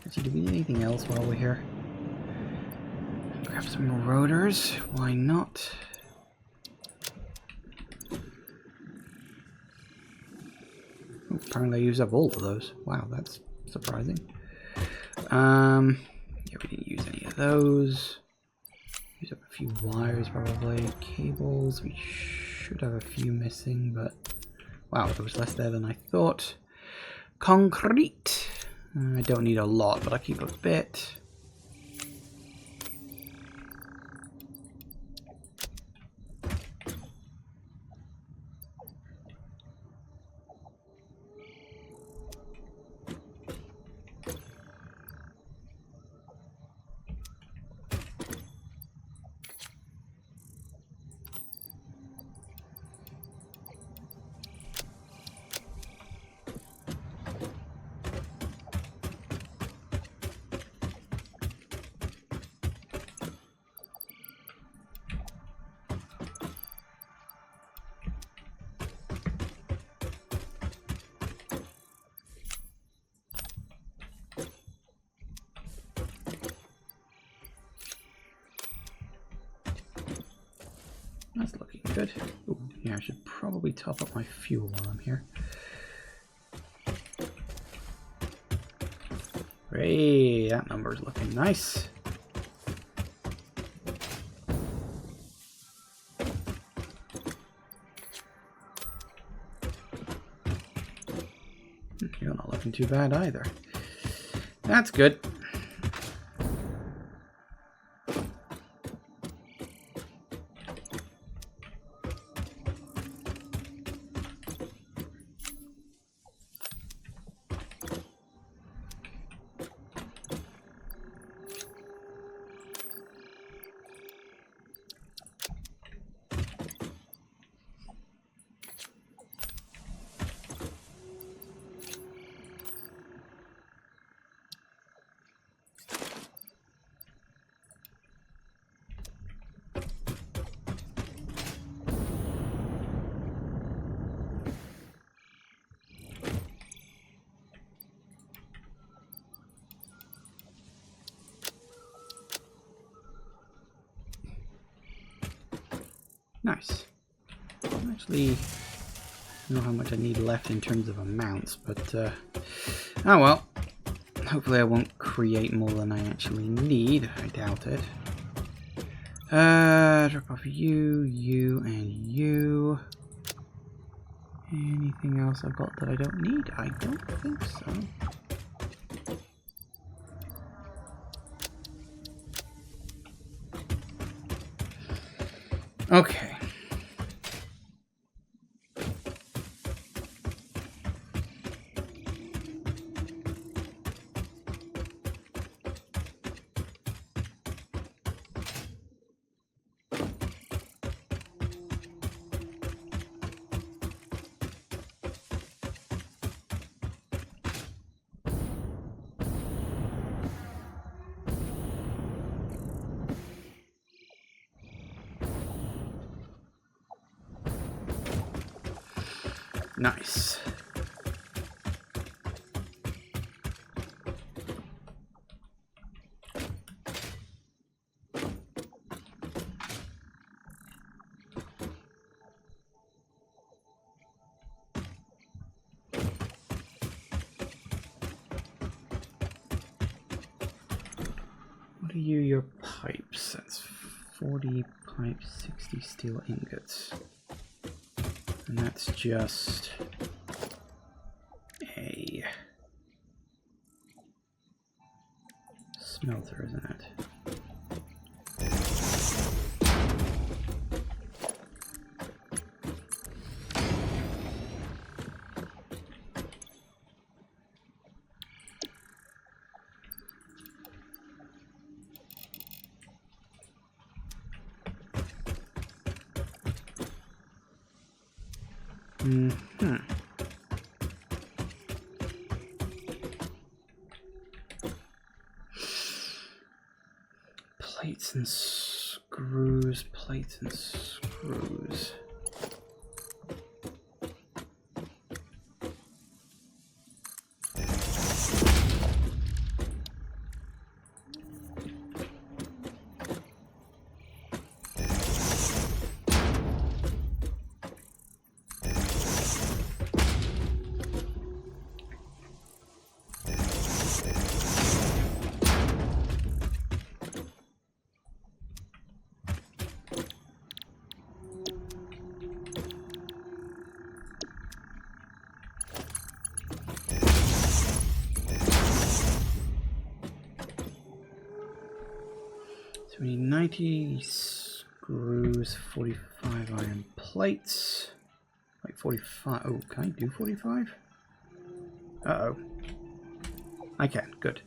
Actually, do we need anything else while we're here? Grab some more rotors. Why not? Oh, apparently I used up all of those. Wow, that's surprising. Yeah, we didn't use any of those. Use up a few wires, probably. Cables, we should have a few missing, but wow, there was less there than I thought. Concrete. I don't need a lot, but I keep a bit. That's looking good. Ooh, yeah, I should probably top up my fuel while I'm here. Hey, that number's looking nice. You're not looking too bad either. That's good. Nice. Actually, I don't know how much I need left in terms of amounts, but oh well. Hopefully I won't create more than I actually need. I doubt it. Drop off you, you, and you. Anything else I've got that I don't need? I don't think so. Okay. Nice. What are your pipes? That's 40 pipes, 60 steel ingots. And that's just a smelter, isn't it? Mm-hmm. Plates and screws, plates and screws. So we need 90 screws, 45 iron plates. Like 45. Oh, can I do 45? Uh-oh. I can. Good.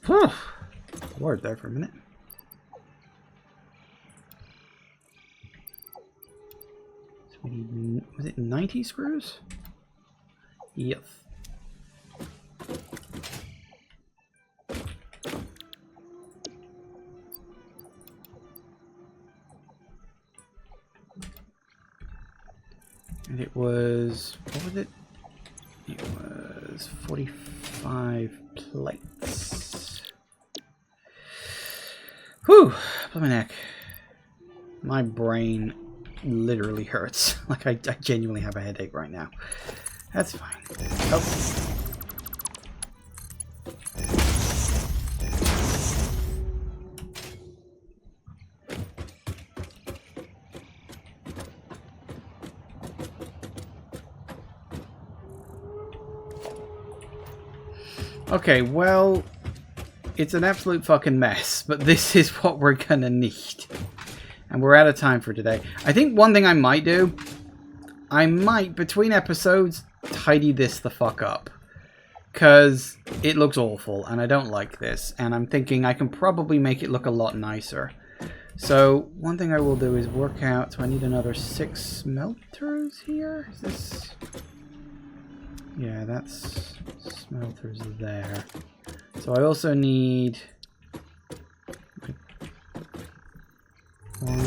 Whew. Word there for a minute. So we need, was it 90 screws? Yes. And it was, what was it? It was 45 plates. Whew, my neck. My brain literally hurts. Like I genuinely have a headache right now. That's fine. Oh. Okay, well, it's an absolute fucking mess, but this is what we're gonna need. And we're out of time for today. I think one thing I might do, I might, between episodes, tidy this the fuck up. Because it looks awful, and I don't like this. And I'm thinking I can probably make it look a lot nicer. So, one thing I will do is work out, so I need another 6 smelters here? Is this... Yeah, that's smelters there. So I also need 1, 2.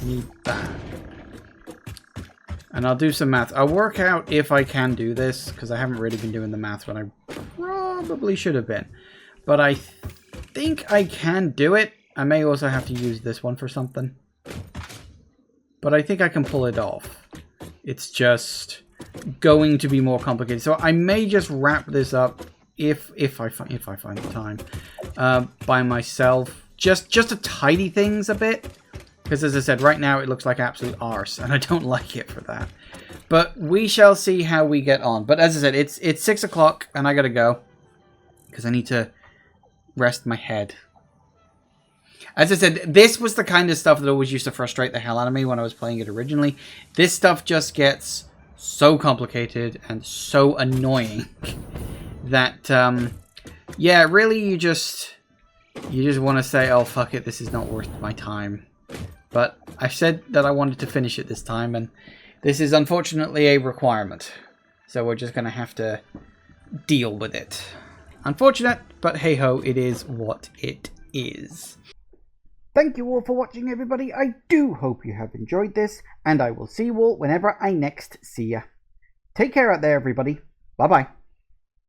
Need that. And I'll do some math. I'll work out if I can do this, because I haven't really been doing the math when I probably should have been. But I think I can do it. I may also have to use this one for something. But I think I can pull it off. It's just going to be more complicated. So I may just wrap this up if I find the time by myself. Just to tidy things a bit. Because as I said, right now it looks like absolute arse, and I don't like it for that. But we shall see how we get on. But as I said, it's 6 o'clock, and I gotta go. Because I need to rest my head. As I said, this was the kind of stuff that always used to frustrate the hell out of me when I was playing it originally. This stuff just gets so complicated and so annoying that, yeah, really you just want to say, oh, fuck it, this is not worth my time. But I said that I wanted to finish it this time, and this is unfortunately a requirement. So we're just going to have to deal with it. Unfortunate, but hey-ho, it is what it is. Thank you all for watching, everybody. I do hope you have enjoyed this, and I will see you all whenever I next see ya. Take care out there, everybody. Bye-bye.